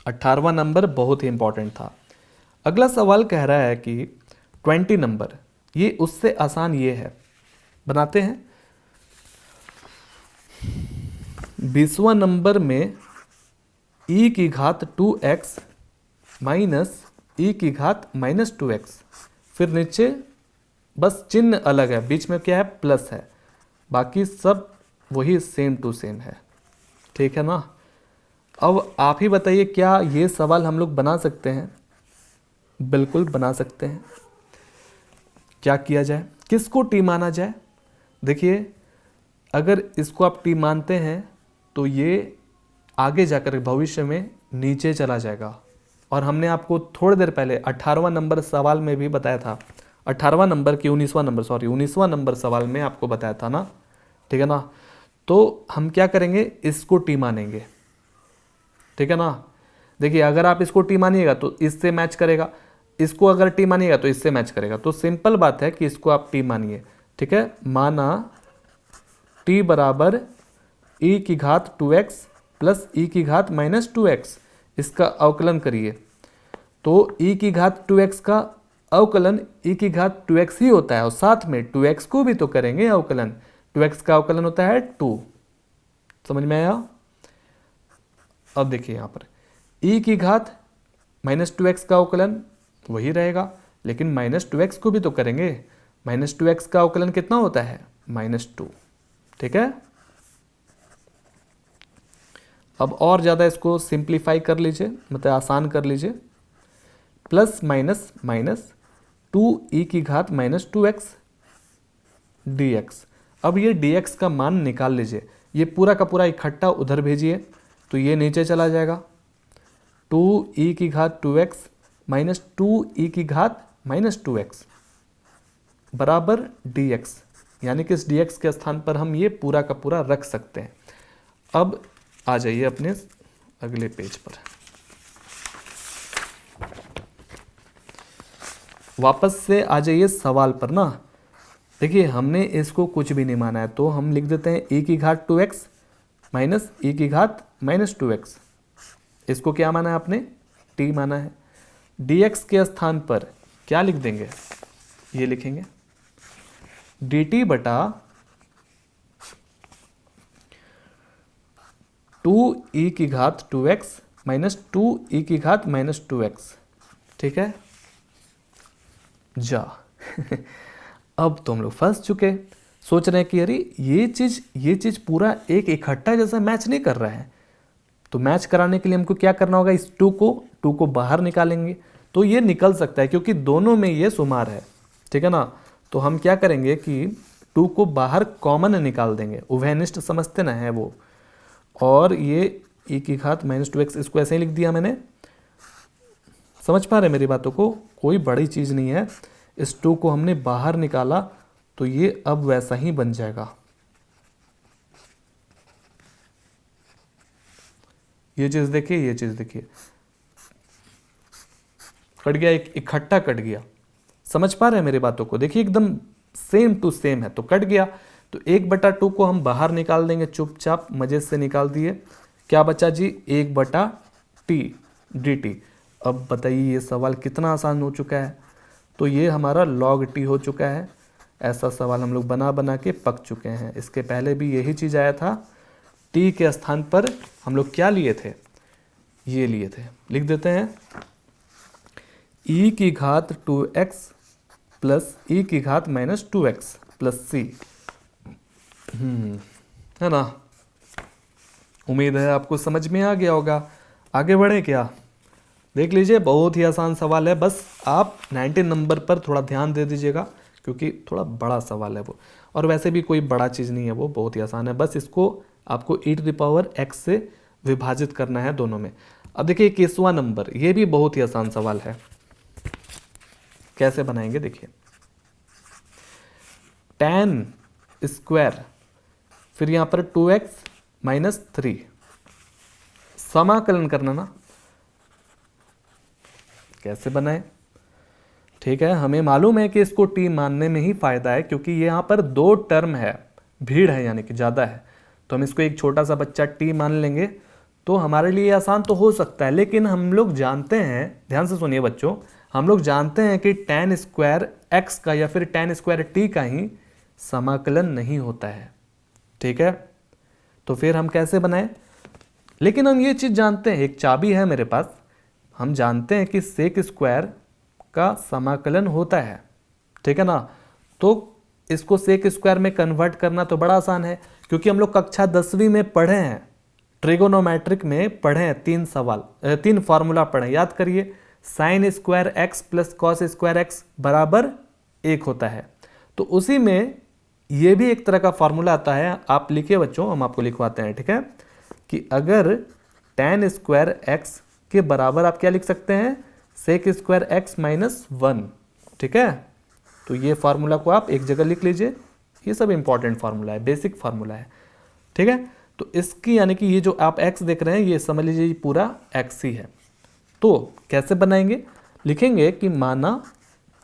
18वां नंबर बहुत ही इंपॉर्टेंट था। अगला सवाल कह रहा है कि 20 नंबर, ये उससे आसान ये है, बनाते हैं। 20वां नंबर में e की घात 2x माइनस e की घात माइनस 2x, फिर नीचे बस चिन्ह अलग है, बीच में क्या है, प्लस है, बाकी सब वही सेम टू सेम है, ठीक है ना। अब आप ही बताइए क्या ये सवाल हम लोग बना सकते हैं? बिल्कुल बना सकते हैं। क्या किया जाए, किसको टी माना जाए? देखिए अगर इसको आप टी मानते हैं तो ये आगे जाकर भविष्य में नीचे चला जाएगा, और हमने आपको थोड़ी देर पहले 18वां नंबर सवाल में भी बताया था, 18वां नंबर की 19वां नंबर सवाल में आपको बताया था ना, ठीक है ना। तो हम क्या करेंगे, इसको टी मानेंगे, ठीक है ना। देखिए अगर आप इसको टी मानिएगा तो इससे मैच करेगा, इसको अगर टी मानिएगा तो इससे मैच करेगा, तो सिंपल बात है कि इसको आप टी मानिए, ठीक है। माना टी बराबर e की घात 2x प्लस e की घात माइनस 2x, इसका अवकलन करिए तो e की घात 2x का अवकलन e की घात 2x ही होता है, और साथ में 2x को भी तो करेंगे अवकलन, 2x का अवकलन होता है 2। समझ में आया? अब देखिए यहाँ पर e की घात माइनस 2x का अवकलन वही रहेगा, लेकिन माइनस 2x को भी तो करेंगे, -2x का अवकलन कितना होता है, -2। ठीक है, अब और ज़्यादा इसको सिंप्लीफाई कर लीजिए, मतलब आसान कर लीजिए। Plus minus minus 2e⁻²x dx। अब ये dx का मान निकाल लीजिए, ये पूरा का पूरा इकट्ठा उधर भेजिए तो ये नीचे चला जाएगा। 2e⁻²x माइनस 2e⁻²x बराबर dx, यानी कि इस dx के स्थान पर हम ये पूरा का पूरा रख सकते हैं। अब आ जाइए अपने अगले पेज पर, वापस से आ जाइए सवाल पर ना। देखिए हमने इसको कुछ भी नहीं माना है तो हम लिख देते हैं e⁻²x माइनस e⁻²x। इसको क्या माना है आपने, t माना है। dx के स्थान पर क्या लिख देंगे, ये लिखेंगे dt बटा 2e⁻²x माइनस 2e⁻²x। ठीक है जा अब तो हम लोग फंस चुके, सोच रहे हैं कि अरे ये चीज़ पूरा एक इकट्ठा जैसा मैच नहीं कर रहा है। तो मैच कराने के लिए हमको क्या करना होगा, इस 2 को बाहर निकालेंगे तो ये निकल सकता है क्योंकि दोनों में ये शुमार है। ठीक है ना, तो हम क्या करेंगे कि 2 को बाहर कॉमन निकाल देंगे, उभयनिष्ठ समझते ना है वो। और ये e⁻²x इसको ऐसे ही लिख दिया मैंने। समझ पा रहे मेरी बातों को, कोई बड़ी चीज़ नहीं है। इस 2 को हमने बाहर निकाला तो ये अब वैसा ही बन जाएगा। ये चीज़ देखिए, ये चीज़ देखिए, कट गया, एक इकट्ठा कट गया। समझ पा रहे हैं मेरी बातों को, देखिए एकदम सेम टू सेम है तो कट गया। तो 1/2 को हम बाहर निकाल देंगे, चुपचाप मजे से निकाल दिए। क्या बचा जी, 1/t dt। अब बताइए ये सवाल कितना आसान हो चुका है। तो ये हमारा log t हो चुका है। ऐसा सवाल हम लोग बना बना के पक चुके हैं। इसके पहले भी यही चीज़ आया था। t के स्थान पर हम लोग क्या लिए थे, ये लिए थे। लिख देते हैं e⁻²x plus e⁻²x plus c। है ना, उम्मीद है आपको समझ में आ गया होगा। आगे बढ़े क्या, देख लीजिए, बहुत ही आसान सवाल है। बस आप 19 नंबर पर थोड़ा ध्यान दे दीजिएगा क्योंकि थोड़ा बड़ा सवाल है वो, और वैसे भी कोई बड़ा चीज़ नहीं है वो, बहुत ही आसान है। बस इसको आपको e⁻x से विभाजित करना है दोनों में। अब देखिए 21वां नंबर, ये भी बहुत ही आसान सवाल है। कैसे बनाएंगे देखिए, tan स्क्वायर फिर यहाँ पर 2x माइनस 3 समाकलन करना ना। कैसे बनाए, ठीक है, हमें मालूम है कि इसको t मानने में ही फायदा है क्योंकि ये यहाँ पर 2 टर्म है, भीड़ है यानी कि ज़्यादा है। तो हम इसको एक छोटा सा बच्चा t मान लेंगे तो हमारे लिए आसान तो हो सकता है। लेकिन हम लोग जानते हैं, ध्यान से सुनिए बच्चों, हम लोग जानते हैं कि tan स्क्वायर x का या फिर tan स्क्वायर t का ही समाकलन नहीं होता है। ठीक है, तो फिर हम कैसे बनाएं। लेकिन हम ये चीज़ जानते हैं, एक चाबी है मेरे पास, हम जानते हैं कि सेक स्क्वायर का समाकलन होता है। ठीक है ना, तो इसको सेक स्क्वायर में कन्वर्ट करना तो बड़ा आसान है क्योंकि हम लोग कक्षा 10वीं में पढ़े हैं, ट्रिगोनोमेट्रिक में पढ़े हैं, 3 फार्मूला पढ़े, याद करिए। Sine square x plus cos square x बराबर 1 होता है। तो उसी में ये भी एक तरह का फार्मूला आता है, आप लिखिए बच्चों, हम आपको लिखवाते हैं। ठीक है, कि अगर tan स्क्वायर x के बराबर आप क्या लिख सकते हैं, सेक स्क्वायर x माइनस 1। ठीक है, तो ये फार्मूला को आप एक जगह लिख लीजिए। ये सब इंपॉर्टेंट फार्मूला है, बेसिक फार्मूला है। ठीक है, तो इसकी यानी कि ये जो आप x देख रहे हैं ये समझ लीजिए पूरा x ही है। तो कैसे बनाएंगे, लिखेंगे कि माना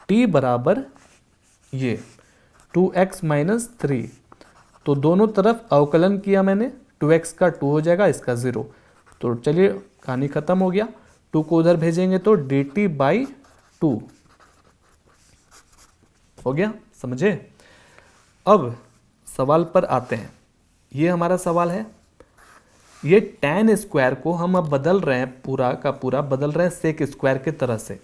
t बराबर ये 2x माइनस 3, तो दोनों तरफ अवकलन किया मैंने, 2x का 2 हो जाएगा, इसका 0। तो चलिए कहानी खत्म हो गया। 2 को उधर भेजेंगे तो dt/2 हो गया, समझे। अब सवाल पर आते हैं, ये हमारा सवाल है। ये tan स्क्वायर को हम अब बदल रहे हैं, पूरा का पूरा बदल रहे हैं सेक स्क्वायर की तरह से।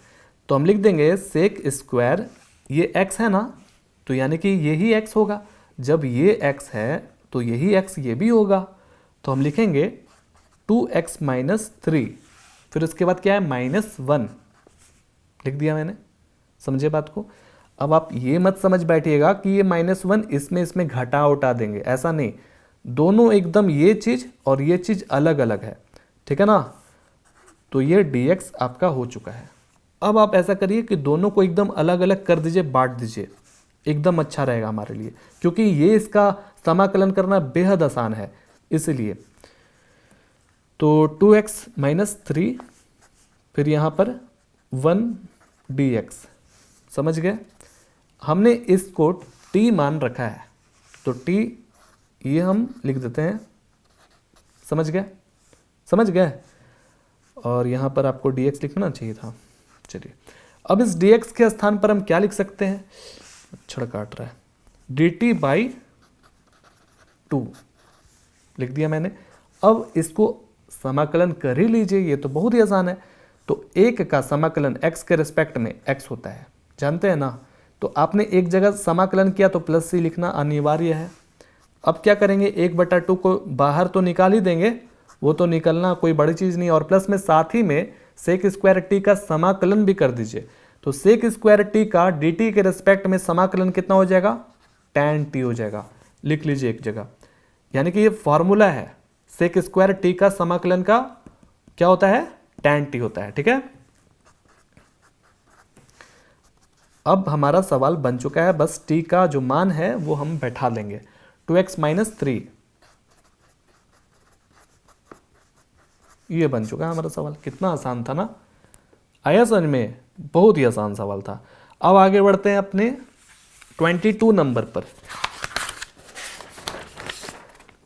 तो हम लिख देंगे सेक स्क्वायर, ये x है ना, तो यानी कि यही x होगा। जब ये x है तो यही x ये भी होगा। तो हम लिखेंगे 2x माइनस 3, फिर उसके बाद क्या है -1 लिख दिया मैंने। समझे बात को। अब आप ये मत समझ बैठिएगा कि ये -1 इसमें घटा उठा देंगे, ऐसा नहीं। दोनों एकदम ये चीज़ और ये चीज़ अलग अलग है, ठीक है ना। तो ये dx आपका हो चुका है। अब आप ऐसा करिए कि दोनों को एकदम अलग अलग कर दीजिए, बांट दीजिए, एकदम अच्छा रहेगा हमारे लिए, क्योंकि ये इसका समाकलन करना बेहद आसान है इसलिए। तो 2x माइनस 3, फिर यहाँ पर 1 dx। समझ गए। हमने इसको t मान रखा है, तो t ये हम लिख देते हैं। समझ गए, समझ गए। और यहाँ पर आपको dx लिखना चाहिए था। चलिए, अब इस dx के स्थान पर हम क्या लिख सकते हैं, छड़ काट रहा है, dt बाई 2 लिख दिया मैंने। अब इसको समाकलन कर ही लीजिए, ये तो बहुत ही आसान है। तो एक का समाकलन x के रिस्पेक्ट में x होता है, जानते हैं ना। तो आपने एक जगह समाकलन किया तो प्लस c लिखना अनिवार्य है। अब क्या करेंगे, 1/2 को बाहर तो निकाल ही देंगे, वो तो निकलना कोई बड़ी चीज़ नहीं। और प्लस में साथ ही में सेक स्क्वायर टी का समाकलन भी कर दीजिए। तो सेक स्क्वायर टी का dt के रिस्पेक्ट में समाकलन कितना हो जाएगा, tan t हो जाएगा। लिख लीजिए एक जगह, यानी कि ये फॉर्मूला है, सेक स्क्वायर टी का समाकलन का क्या होता है, tan t होता है, ठीक है। अब हमारा सवाल बन चुका है, बस t का जो मान है वो हम बैठा लेंगे। 2x माइनस 3, ये बन चुका है हमारा सवाल। कितना आसान था ना, आया समझ में, बहुत ही आसान सवाल था। अब आगे बढ़ते हैं अपने 22 नंबर पर।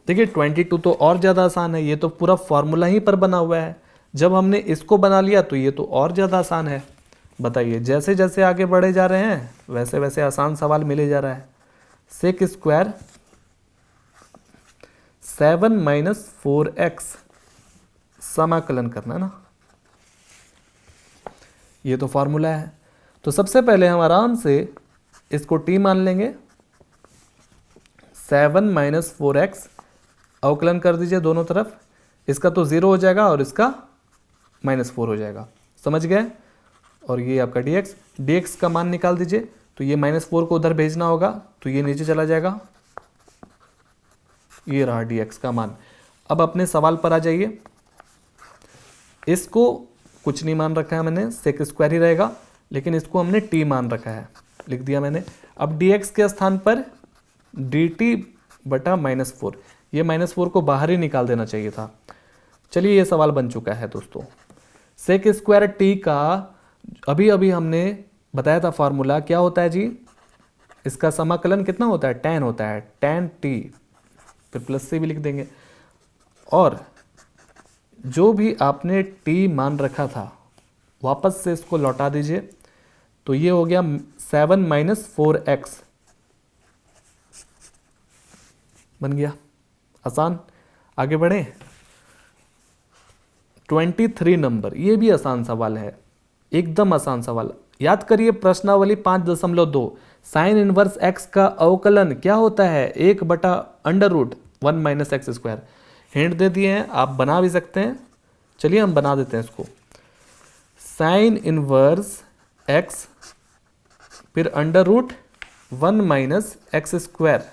देखिए 22 तो और ज़्यादा आसान है, ये तो पूरा फॉर्मूला ही पर बना हुआ है। जब हमने इसको बना लिया तो ये तो और ज़्यादा आसान है। बताइए, जैसे जैसे आगे बढ़े जा रहे हैं वैसे वैसे आसान सवाल मिले जा रहा है। सेक स्क्वायर 7 माइनस 4x समाकलन करना है ना, ये तो फॉर्मूला है। तो सबसे पहले हम आराम से इसको t मान लेंगे। 7 माइनस 4x अवकलन कर दीजिए दोनों तरफ, इसका तो 0 हो जाएगा और इसका -4 हो जाएगा। समझ गए। और ये आपका dx का मान निकाल दीजिए। तो ये -4 को उधर भेजना होगा, तो ये नीचे चला जाएगा। ये रहा dx का मान। अब अपने सवाल पर आ जाइए। इसको कुछ नहीं मान रखा है मैंने, सेक स्क्वायर ही रहेगा, लेकिन इसको हमने t मान रखा है, लिख दिया मैंने। अब dx के स्थान पर dt बटा -4, ये -4 को बाहर ही निकाल देना चाहिए था। चलिए, ये सवाल बन चुका है दोस्तों। सेक स्क्वायर टी का अभी अभी हमने बताया था फॉर्मूला, क्या होता है जी, इसका समाकलन कितना होता है, tan होता है, tan t, फिर प्लस से भी लिख देंगे। और जो भी आपने t मान रखा था वापस से इसको लौटा दीजिए। तो ये हो गया 7 माइनस 4x, बन गया आसान। आगे बढ़े 23 नंबर, ये भी आसान सवाल है, एकदम आसान सवाल। याद करिए प्रश्नावली 5.2, साइन इनवर्स x का अवकलन क्या होता है, 1/√1 माइनस एक्स स्क्वायर। हिंट दे दिए हैं, आप बना भी सकते हैं। चलिए हम बना देते हैं इसको। साइन इनवर्स x फिर √1 माइनस एक्स स्क्वायर,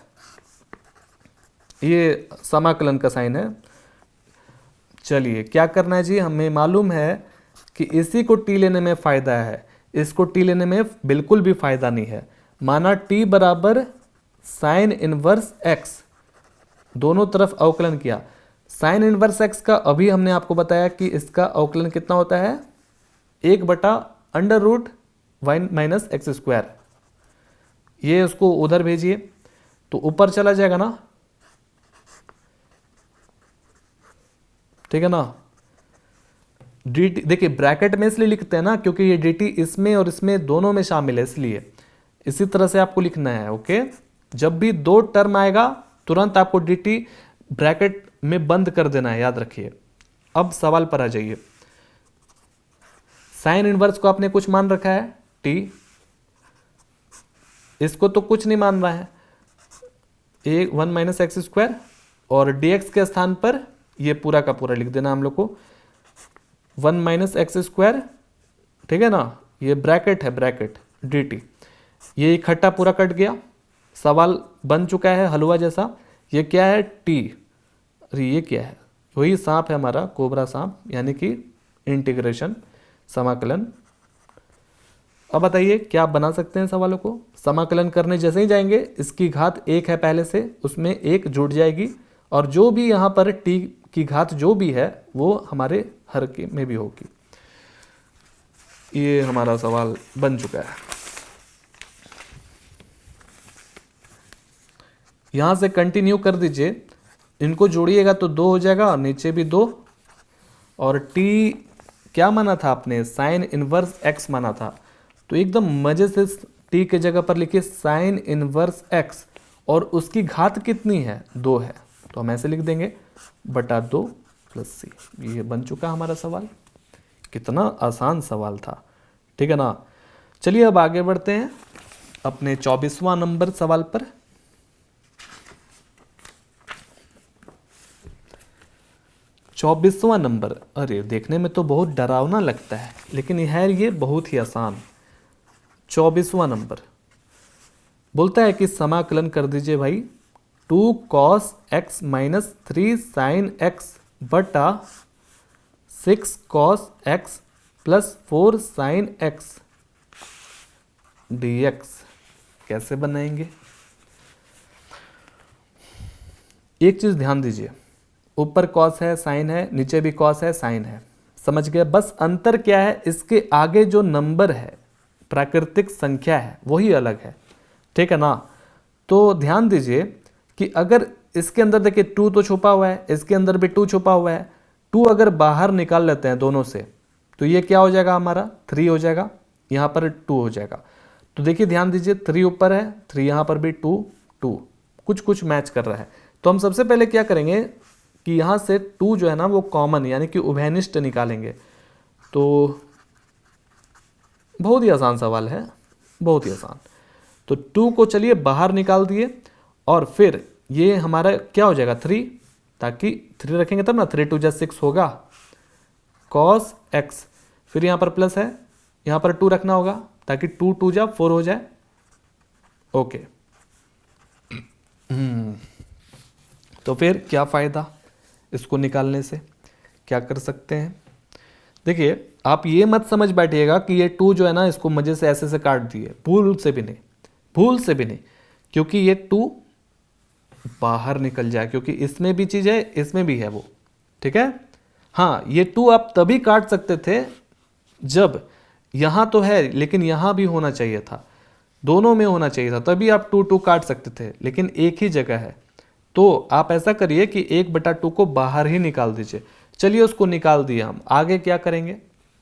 ये समाकलन का साइन है। चलिए क्या करना है जी, हमें मालूम है कि इसी को t लेने में फ़ायदा है, इसको t लेने में बिल्कुल भी फ़ायदा नहीं है। माना t बराबर साइन इनवर्स x, दोनों तरफ अवकलन किया। साइन इनवर्स x का अभी हमने आपको बताया कि इसका अवकलन कितना होता है, 1/√1 माइनस एक्स स्क्वायर। ये उसको उधर भेजिए तो ऊपर चला जाएगा ना, ठीक है ना। dt देखिए ब्रैकेट में इसलिए लिखते हैं ना क्योंकि ये dt इसमें और इसमें दोनों में शामिल है, इसलिए इसी तरह से आपको लिखना है। ओके, जब भी दो टर्म आएगा तुरंत आपको dt ब्रैकेट में बंद कर देना है, याद रखिए। अब सवाल पर आ जाइए। साइन इनवर्स को आपने कुछ मान रखा है t, इसको तो कुछ नहीं मान रहा है, ए 1 माइनस एक्स स्क्वायर, और dx के स्थान पर ये पूरा का पूरा लिख देना हम लोग को 1 माइनस एक्स स्क्वायर, ठीक है ना, ये ब्रैकेट है ब्रैकेट dt, ये इकट्ठा पूरा कट गया, सवाल बन चुका है हलवा जैसा। ये क्या है t, अरे ये क्या है, वही सांप है हमारा कोबरा सांप, यानी कि इंटीग्रेशन समाकलन। अब बताइए क्या आप बना सकते हैं सवालों को। समाकलन करने जैसे ही जाएंगे, इसकी घात 1 है पहले से, उसमें 1 जुड़ जाएगी, और जो भी यहाँ पर t की घात जो भी है वो हमारे हर के में भी होगी। ये हमारा सवाल बन चुका है। यहाँ से कंटिन्यू कर दीजिए, इनको जोड़िएगा तो 2 हो जाएगा, और नीचे भी 2, और t क्या माना था आपने, साइन इनवर्स x माना था, तो एकदम मजे से t के जगह पर लिखिए साइन इनवर्स x, और उसकी घात कितनी है, 2 है, तो हम ऐसे लिख देंगे बटा 2 प्लस c। ये बन चुका हमारा सवाल। कितना आसान सवाल था, ठीक है ना। चलिए अब आगे बढ़ते हैं अपने 24वां नंबर सवाल पर। 24वां नंबर, अरे देखने में तो बहुत डरावना लगता है, लेकिन ये बहुत ही आसान। 24वां नंबर बोलता है कि समाकलन कर दीजिए भाई 2 cos x minus 3 sin x बटा 6 cos x plus 4 sin x dx। कैसे बनाएंगे, एक चीज ध्यान दीजिए, ऊपर कॉस है साइन है, नीचे भी कॉस है साइन है, समझ गए। बस अंतर क्या है, इसके आगे जो नंबर है, प्राकृतिक संख्या है, वही अलग है, ठीक है ना। तो ध्यान दीजिए कि अगर इसके अंदर देखिए 2 तो छुपा हुआ है, इसके अंदर भी 2 छुपा हुआ है, 2 अगर बाहर निकाल लेते हैं दोनों से, तो ये क्या हो जाएगा हमारा 3 हो जाएगा, यहाँ पर 2 हो जाएगा। तो देखिए ध्यान दीजिए 3 ऊपर है, 3 यहाँ पर भी 2 2, कुछ कुछ मैच कर रहा है। तो हम सबसे पहले क्या करेंगे कि यहाँ से 2 जो है ना वो कॉमन यानी कि उभयनिष्ठ निकालेंगे। तो बहुत ही आसान सवाल है, बहुत ही आसान। तो 2 को चलिए बाहर निकाल दिए, और फिर ये हमारा क्या हो जाएगा 3, ताकि 3 रखेंगे तब ना, 3 2 जा 6 होगा cos x, फिर यहाँ पर प्लस है, यहाँ पर 2 रखना होगा ताकि 2 2 जा 4 हो जाए। ओके, तो फिर क्या फ़ायदा इसको निकालने से, क्या कर सकते हैं। देखिए आप ये मत समझ बैठिएगा कि ये 2 जो है ना इसको मजे से ऐसे से काट दिए, भूल से भी नहीं, भूल से भी नहीं, क्योंकि ये 2 बाहर निकल जाए, क्योंकि इसमें भी चीज़ है इसमें भी है वो, ठीक है। हाँ, ये 2 आप तभी काट सकते थे जब यहाँ तो है लेकिन यहाँ भी होना चाहिए था, दोनों में होना चाहिए था, तभी आप 2 2 काट सकते थे, लेकिन एक ही जगह है। तो आप ऐसा करिए कि 1/2 को बाहर ही निकाल दीजिए। चलिए उसको निकाल दिए, हम आगे क्या करेंगे,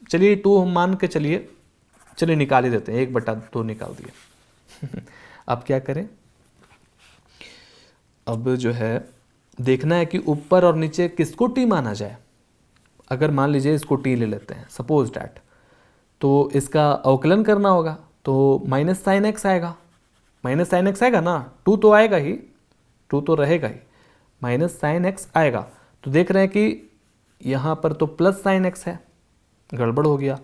चलिए 2 हम मान के चलिए निकाल ही देते हैं, 1/2 निकाल दिए। अब क्या करें, अब जो है देखना है कि ऊपर और नीचे किसको टी माना जाए। अगर मान लीजिए इसको टी ले लेते हैं, सपोज डैट, तो इसका अवकलन करना होगा, तो माइनस साइन एक्स आएगा, माइनस साइन एक्स आएगा ना, 2 तो आएगा ही, 2 तो रहेगा ही, माइनस साइन एक्स आएगा। तो देख रहे हैं कि यहाँ पर तो प्लस साइन एक्स है, गड़बड़ हो गया।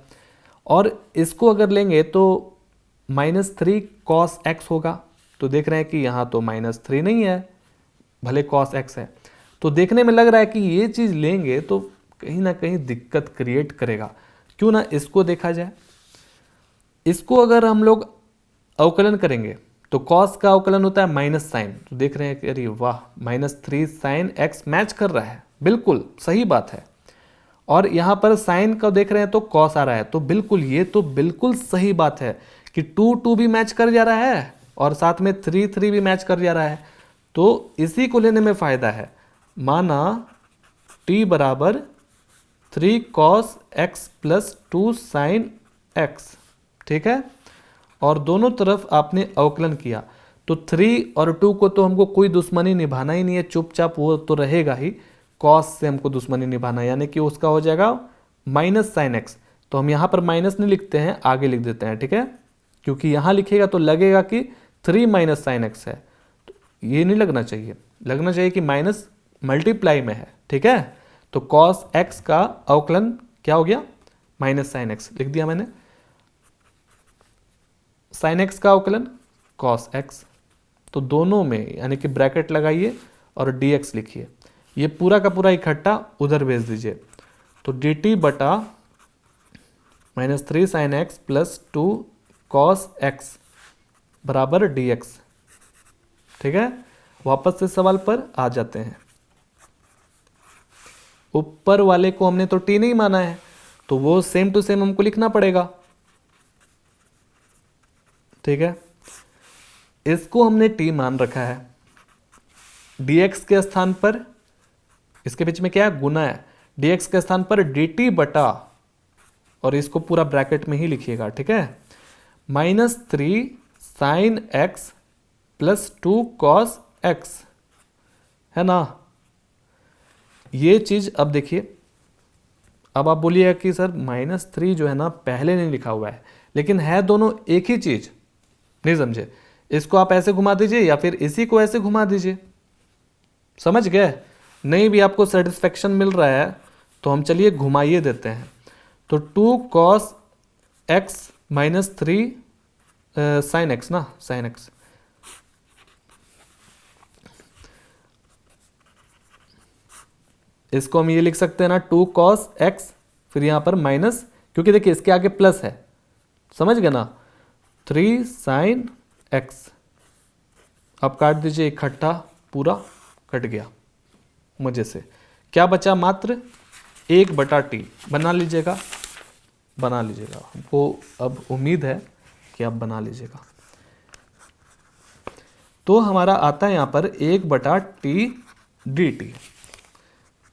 और इसको अगर लेंगे तो -3 cos x होगा, तो देख रहे हैं कि यहाँ तो -3 नहीं है, भले cos x है। तो देखने में लग रहा है कि ये चीज़ लेंगे तो कहीं ना कहीं दिक्कत क्रिएट करेगा, क्यों ना इसको देखा जाए। इसको अगर हम लोग अवकलन करेंगे तो cos का अवकलन होता है माइनस साइन, तो देख रहे हैं कि अरे वाह, -3 sin x मैच कर रहा है, बिल्कुल सही बात है। और यहाँ पर साइन का देख रहे हैं तो cos आ रहा है, तो बिल्कुल ये तो बिल्कुल सही बात है कि 2 2 भी मैच कर जा रहा है और साथ में 3 3 भी मैच कर जा रहा है। तो इसी को लेने में फ़ायदा है। माना t बराबर 3 cos x plus 2 sin x, ठीक है, और दोनों तरफ आपने अवकलन किया, तो 3 और 2 को तो हमको कोई दुश्मनी निभाना ही नहीं है, चुपचाप वो तो रहेगा ही। cos से हमको दुश्मनी निभाना, यानी कि उसका हो जाएगा माइनस साइन एक्स। तो हम यहाँ पर माइनस नहीं लिखते हैं, आगे लिख देते हैं, ठीक है, क्योंकि यहाँ लिखेगा तो लगेगा कि 3 माइनस साइन एक्स है, तो ये नहीं लगना चाहिए, लगना चाहिए कि माइनस मल्टीप्लाई में है, ठीक है। तो कॉस एक्स का अवकलन क्या हो गया, माइनस साइन एक्स लिख दिया मैंने, साइन एक्स का अवकलन कॉस एक्स, तो दोनों में यानी कि ब्रैकेट लगाइए और dx लिखिए, ये पूरा का पूरा इकट्ठा उधर भेज दीजिए, तो dt बटा -3 sine x plus 2 cos x बराबर dx, ठीक है। वापस से सवाल पर आ जाते हैं, ऊपर वाले को हमने तो t नहीं माना है, तो वो सेम टू सेम हमको लिखना पड़ेगा, ठीक है। इसको हमने t मान रखा है, dx के स्थान पर, इसके बीच में क्या है, गुना है, dx के स्थान पर dt बटा, और इसको पूरा ब्रैकेट में ही लिखिएगा, ठीक है, -3 sine x plus 2 cos x, है ना। ये चीज अब देखिए, अब आप बोलिएगा कि सर -3 जो है ना पहले नहीं लिखा हुआ है, लेकिन है दोनों एक ही चीज, नहीं समझे, इसको आप ऐसे घुमा दीजिए या फिर इसी को ऐसे घुमा दीजिए, समझ गए। नहीं भी आपको सेटिस्फेक्शन मिल रहा है तो हम चलिए घुमाइए देते हैं, तो 2 कॉस एक्स -3 साइन एक्स ना, साइन एक्स, इसको हम ये लिख सकते हैं ना 2 कॉस एक्स, फिर यहां पर माइनस, क्योंकि देखिए इसके आगे प्लस है, समझ गए ना, 3 साइन एक्स, अब काट दीजिए इकट्ठा, पूरा कट गया मजे से, क्या बचा, मात्र 1/t, बना लीजिएगा, बना लीजिएगा, हमको अब उम्मीद है कि आप बना लीजिएगा। तो हमारा आता है यहां पर 1/t dt,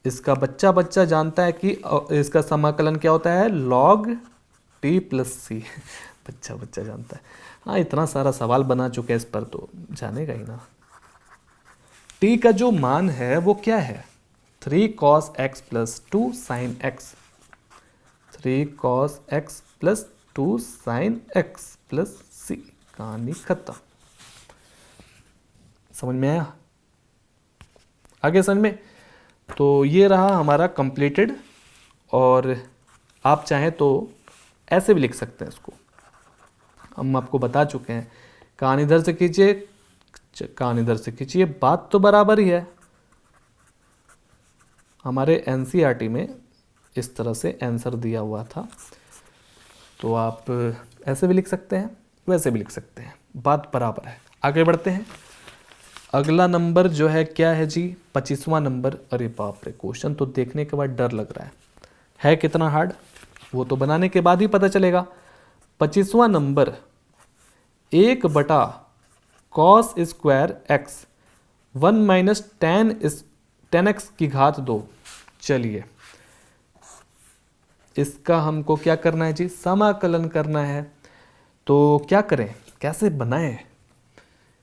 इसका बच्चा बच्चा जानता है कि इसका समाकलन क्या होता है, log t प्लस सी, बच्चा बच्चा जानता है, हाँ इतना सारा सवाल बना चुके हैं इस पर तो जानेगा ही ना। t का जो मान है वो क्या है, 3 cos x plus 2 sin x, 3 cos x plus 2 sin x plus c, कहानी खत्म, समझ में आया, आगे समझ में। तो ये रहा हमारा कंप्लीटेड, और आप चाहें तो ऐसे भी लिख सकते हैं इसको, हम आपको बता चुके हैं, कान इधर से खींचिए, कान इधर से खींचिए, बात तो बराबर ही है, हमारे एनसीईआरटी में इस तरह से आंसर दिया हुआ था, तो आप ऐसे भी लिख सकते हैं, वैसे भी लिख सकते हैं, बात बराबर है। आगे बढ़ते हैं, अगला नंबर जो है क्या है जी, 25वां नंबर। अरे बाप रे, क्वेश्चन तो देखने के बाद डर लग रहा है कितना हार्ड, वो तो बनाने के बाद ही पता चलेगा। 25वां number, 1/cos² x 1 - tan x की घात 2। चलिए इसका हमको क्या करना है जी, समाकलन करना है, तो क्या करें, कैसे बनाएं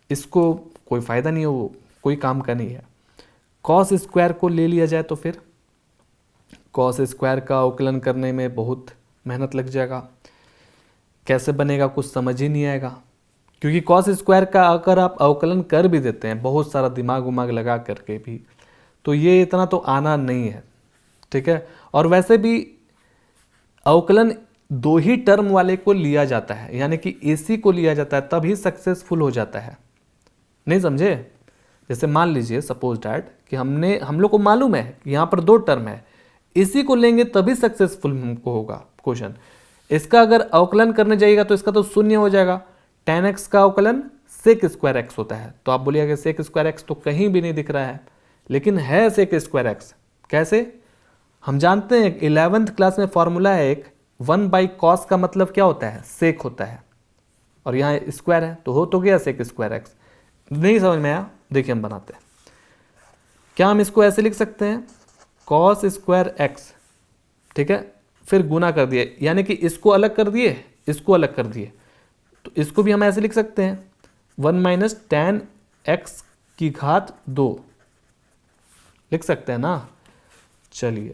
इसको, कोई फायदा नहीं है, वो कोई काम का नहीं है। कॉस स्क्वायर को ले लिया जाए तो फिर कॉस स्क्वायर का अवकलन करने में बहुत मेहनत लग जाएगा, कैसे बनेगा कुछ समझ ही नहीं आएगा, क्योंकि कॉस स्क्वायर का अगर आप अवकलन कर भी देते हैं बहुत सारा दिमाग उमाग लगा करके भी, तो ये इतना तो आना नहीं है, ठीक है। और वैसे भी अवकलन 2 ही टर्म वाले को लिया जाता है, यानी कि AC को लिया जाता है तभी सक्सेसफुल हो जाता है, नहीं समझे। जैसे मान लीजिए सपोज डैट कि हम लोग को मालूम है कि यहाँ पर 2 टर्म है, इसी को लेंगे तभी सक्सेसफुल हमको होगा क्वेश्चन। इसका अगर अवकलन करने जाइएगा तो इसका तो शून्य हो जाएगा, tan x का अवकलन sec² x होता है, तो आप बोलिएगा sec² x तो कहीं भी नहीं दिख रहा है, लेकिन है sec² x। कैसे, हम जानते हैं 11th क्लास में फॉर्मूला है एक, 1/cos का मतलब क्या होता है, sec होता है, और यहाँ स्क्वायर है तो हो तो गया sec² x। नहीं समझ में आया, देखिए हम बनाते हैं, क्या हम इसको ऐसे लिख सकते हैं, cos² x, ठीक है, फिर गुना कर दिए, यानी कि इसको अलग कर दिए, इसको अलग कर दिए, तो इसको भी हम ऐसे लिख सकते हैं 1 - tan x की घात 2, लिख सकते हैं ना। चलिए,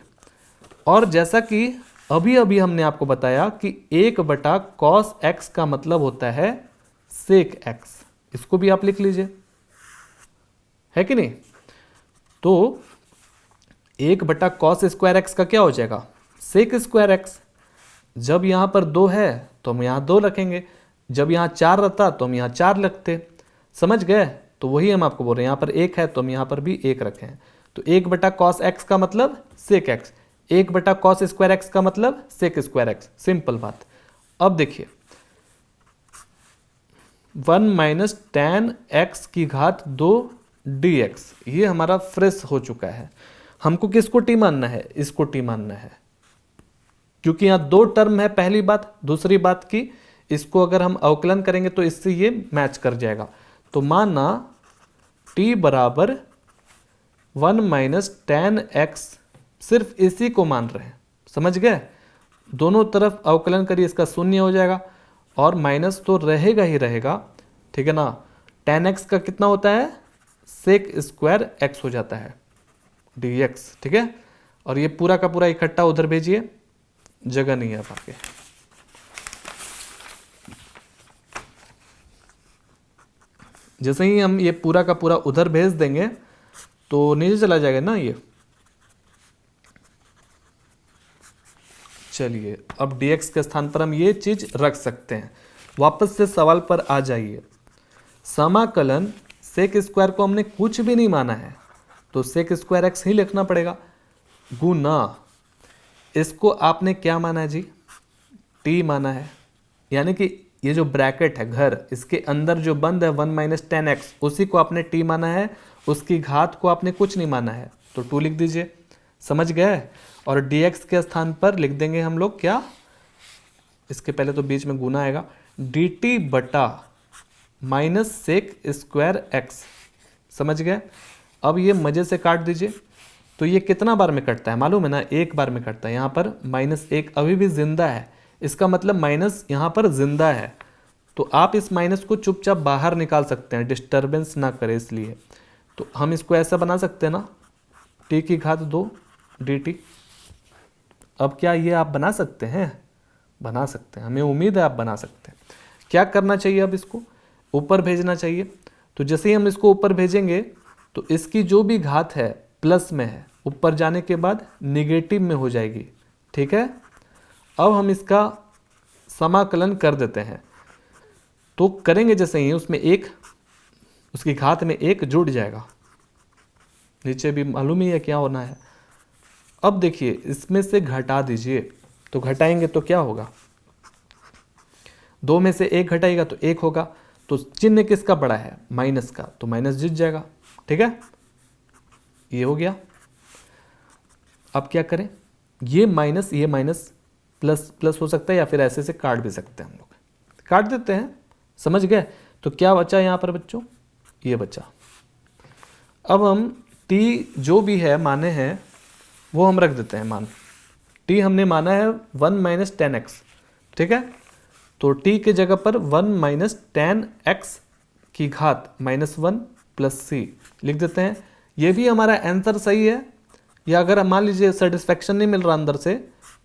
और जैसा कि अभी अभी हमने आपको बताया कि 1/cos x का मतलब होता है sec x, इसको भी आप लिख लीजिए, है कि नहीं। तो 1/cos² का क्या हो जाएगा, sec²x। जब यहाँ पर 2 है तो हम यहाँ 2 रखेंगे, जब यहाँ 4 रहता तो हम यहाँ 4 रखते। समझ गए। तो वही हम आपको बोल रहे हैं, यहाँ पर 1 है तो हम यहाँ पर भी 1 रखें। तो 1/cos x का मतलब sec x, 1/cos² का मतलब sec²x। सिंपल बात। अब देखिए 1 - tan x⁻2 dx, ये हमारा फ्रेश हो चुका है। हमको किसको टी मानना है, इसको टी मानना है, क्योंकि यहाँ 2 टर्म है। पहली बात, दूसरी बात की इसको अगर हम अवकलन करेंगे तो इससे ये मैच कर जाएगा। तो माना t बराबर 1 - tan x, सिर्फ इसी को मान रहे हैं। समझ गए। दोनों तरफ अवकलन करिए, इसका शून्य हो जाएगा और माइनस तो रहेगा ही रहेगा, ठीक है ना। tan x का कितना होता है, sec² x हो जाता है dx, ठीक है। और ये पूरा का पूरा इकट्ठा उधर भेजिए, जगह नहीं है अब आपके। जैसे ही हम ये पूरा का पूरा उधर भेज देंगे तो नीचे चला जाएगा ना ये। चलिए अब dx के स्थान पर हम ये चीज रख सकते हैं। वापस से सवाल पर आ जाइए। समाकलन sec² को हमने कुछ भी नहीं माना है तो sec²x ही लिखना पड़ेगा, गुना इसको आपने क्या माना है जी, t माना है। यानी कि ये जो ब्रैकेट है घर, इसके अंदर जो बंद है 1 - tan x, उसी को आपने t माना है, उसकी घात को आपने कुछ नहीं माना है तो 2 लिख दीजिए। समझ गए। और dx के स्थान पर लिख देंगे हम लोग क्या, इसके पहले तो बीच में गुना आएगा, dt बटा -sec²x। समझ गए। अब ये मजे से काट दीजिए। तो ये कितना बार में कटता है मालूम है ना, एक बार में कटता है। यहाँ पर -1 अभी भी जिंदा है, इसका मतलब माइनस यहाँ पर जिंदा है। तो आप इस माइनस को चुपचाप बाहर निकाल सकते हैं, डिस्टर्बेंस ना करे इसलिए। तो हम इसको ऐसा बना सकते हैं ना, t⁻2 dt। अब क्या ये आप बना सकते हैं, बना सकते हैं, हमें उम्मीद है आप बना सकते हैं। क्या करना चाहिए, अब इसको ऊपर भेजना चाहिए। तो जैसे ही हम इसको ऊपर भेजेंगे तो इसकी जो भी घात है प्लस में है, ऊपर जाने के बाद निगेटिव में हो जाएगी, ठीक है। अब हम इसका समाकलन कर देते हैं। तो करेंगे जैसे ही उसमें एक, उसकी घात में 1 जुड़ जाएगा, नीचे भी मालूम ही है क्या होना है। अब देखिए इसमें से घटा दीजिए, तो घटाएंगे तो क्या होगा, 2 में से 1 घटाएगा तो 1 होगा। तो चिन्ह किसका बड़ा है, माइनस का, तो माइनस जीत जाएगा, ठीक है। ये हो गया। अब क्या करें, ये माइनस प्लस प्लस हो सकता है, या फिर ऐसे से काट भी सकते हैं हम लोग, काट देते हैं। समझ गए। तो क्या बचा यहाँ पर बच्चों, ये बचा। अब हम t जो भी है माने हैं वो हम रख देते हैं मान। t हमने माना है 1 - tan x, ठीक है। तो t के जगह पर 1 - tan x की घात -1 + c लिख देते हैं। ये भी हमारा आंसर सही है। या अगर मान लीजिए सेटिस्फेक्शन नहीं मिल रहा अंदर से,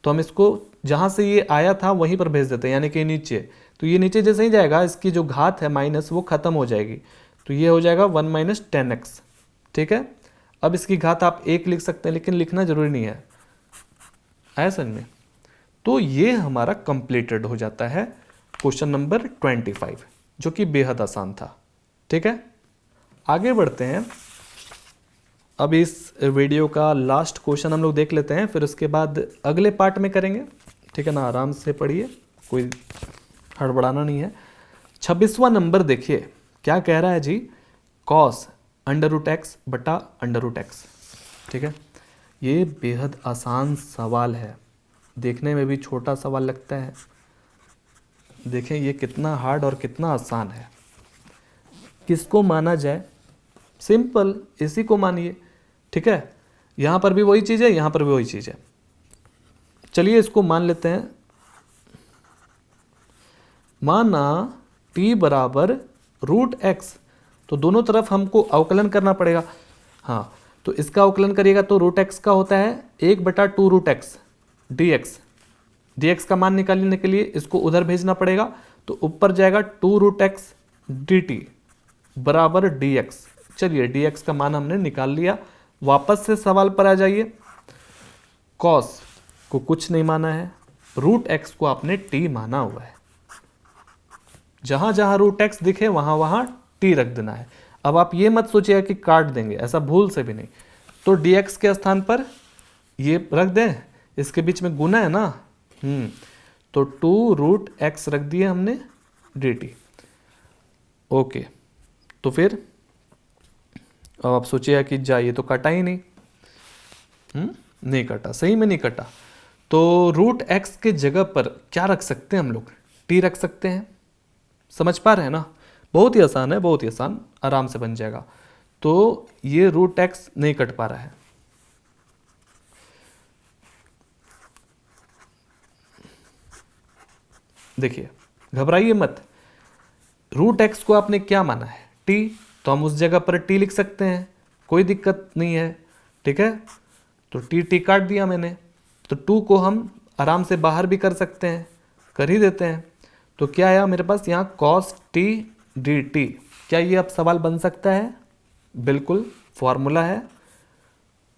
तो हम इसको जहाँ से ये आया था वहीं पर भेज देते हैं, यानी कि नीचे। तो ये नीचे जैसे ही जाएगा, इसकी जो घात है माइनस वो खत्म हो जाएगी। तो ये हो जाएगा 1 - tan x, ठीक है। अब इसकी घात आप 1 लिख सकते हैं, लेकिन लिखना जरूरी नहीं है, आया समझ में। तो ये हमारा कंप्लीटेड हो जाता है क्वेश्चन नंबर 25, जो कि बेहद आसान था, ठीक है। आगे बढ़ते हैं। अब इस वीडियो का लास्ट क्वेश्चन हम लोग देख लेते हैं, फिर उसके बाद अगले पार्ट में करेंगे, ठीक है ना। आराम से पढ़िए, कोई हड़बड़ाना नहीं है। 26वां नंबर देखिए क्या कह रहा है जी, cos √x बटा √x, ठीक है। ये बेहद आसान सवाल है, देखने में भी छोटा सवाल लगता है। देखें ये कितना हार्ड और कितना आसान है। किसको माना जाए, सिंपल इसी को मानिए, ठीक है। यहाँ पर भी वही चीज़ है, यहाँ पर भी वही चीज़ है। चलिए इसको मान लेते हैं। माना t बराबर √x, तो दोनों तरफ हमको अवकलन करना पड़ेगा। हाँ, तो इसका अवकलन करिएगा तो √x का होता है 1/2√x dx। dx का मान निकालने के लिए इसको उधर भेजना पड़ेगा, तो ऊपर जाएगा 2√x dt, बराबर dx। चलिए dx का मान हमने निकाल लिया। वापस से सवाल पर आ जाइए। cos को कुछ नहीं माना है, रूट एक्स को आपने t माना हुआ है। जहां जहां रूट एक्स दिखे वहां वहां t रख देना है। अब आप ये मत सोचिए कि काट देंगे, ऐसा भूल से भी नहीं। तो dx के स्थान पर ये रख दें, इसके बीच में गुना है ना, तो 2√x रख दिए हमने dt। ओके, तो फिर अब आप सोचिए कि जा ये तो कटा ही नहीं, नहीं कटा, सही में नहीं कटा। तो √x के जगह पर क्या रख सकते हैं हम लोग, t रख सकते हैं। समझ पा रहे हैं ना, बहुत ही आसान है, बहुत ही आसान, आराम से बन जाएगा। तो ये √x नहीं कट पा रहा है, देखिए घबराइए मत। √x को आपने क्या माना है, t, तो हम उस जगह पर t लिख सकते हैं, कोई दिक्कत नहीं है, ठीक है। तो t काट दिया मैंने, तो 2 को हम आराम से बाहर भी कर सकते हैं, कर ही देते हैं। तो क्या आया मेरे पास यहाँ cos t dt। क्या ये अब सवाल बन सकता है? बिल्कुल, फॉर्मूला है।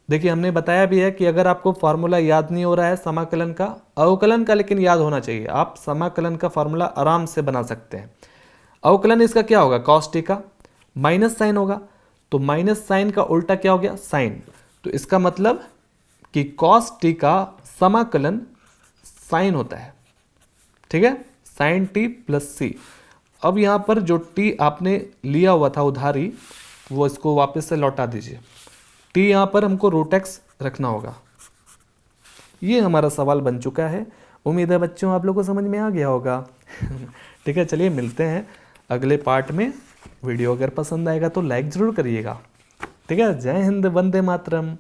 देखिए हमने बताया भी है कि अगर आपको फॉर्मूला याद नहीं हो रहा है समाकलन का, अवकलन का लेकिन याद होना चाहिए, आप समाकलन का फॉर्मूला आराम से बना सकते हैं। अवकलन इसका क्या होगा, cos t का माइनस साइन होगा, तो माइनस साइन का उल्टा क्या हो गया, साइन। तो इसका मतलब कि cos t का समाकलन साइन होता है, ठीक है, साइन t प्लस c। अब यहां पर जो t आपने लिया हुआ था उधारी, वो इसको वापस से लौटा दीजिए। t यहां पर हमको √x रखना होगा। ये हमारा सवाल बन चुका है। उम्मीद है बच्चों आप लोगों को समझ में आ गया होगा। ठीक है, चलिए मिलते हैं अगले पार्ट में। वीडियो अगर पसंद आएगा तो लाइक ज़रूर करिएगा। ठीक है, जय हिंद, वंदे मातरम।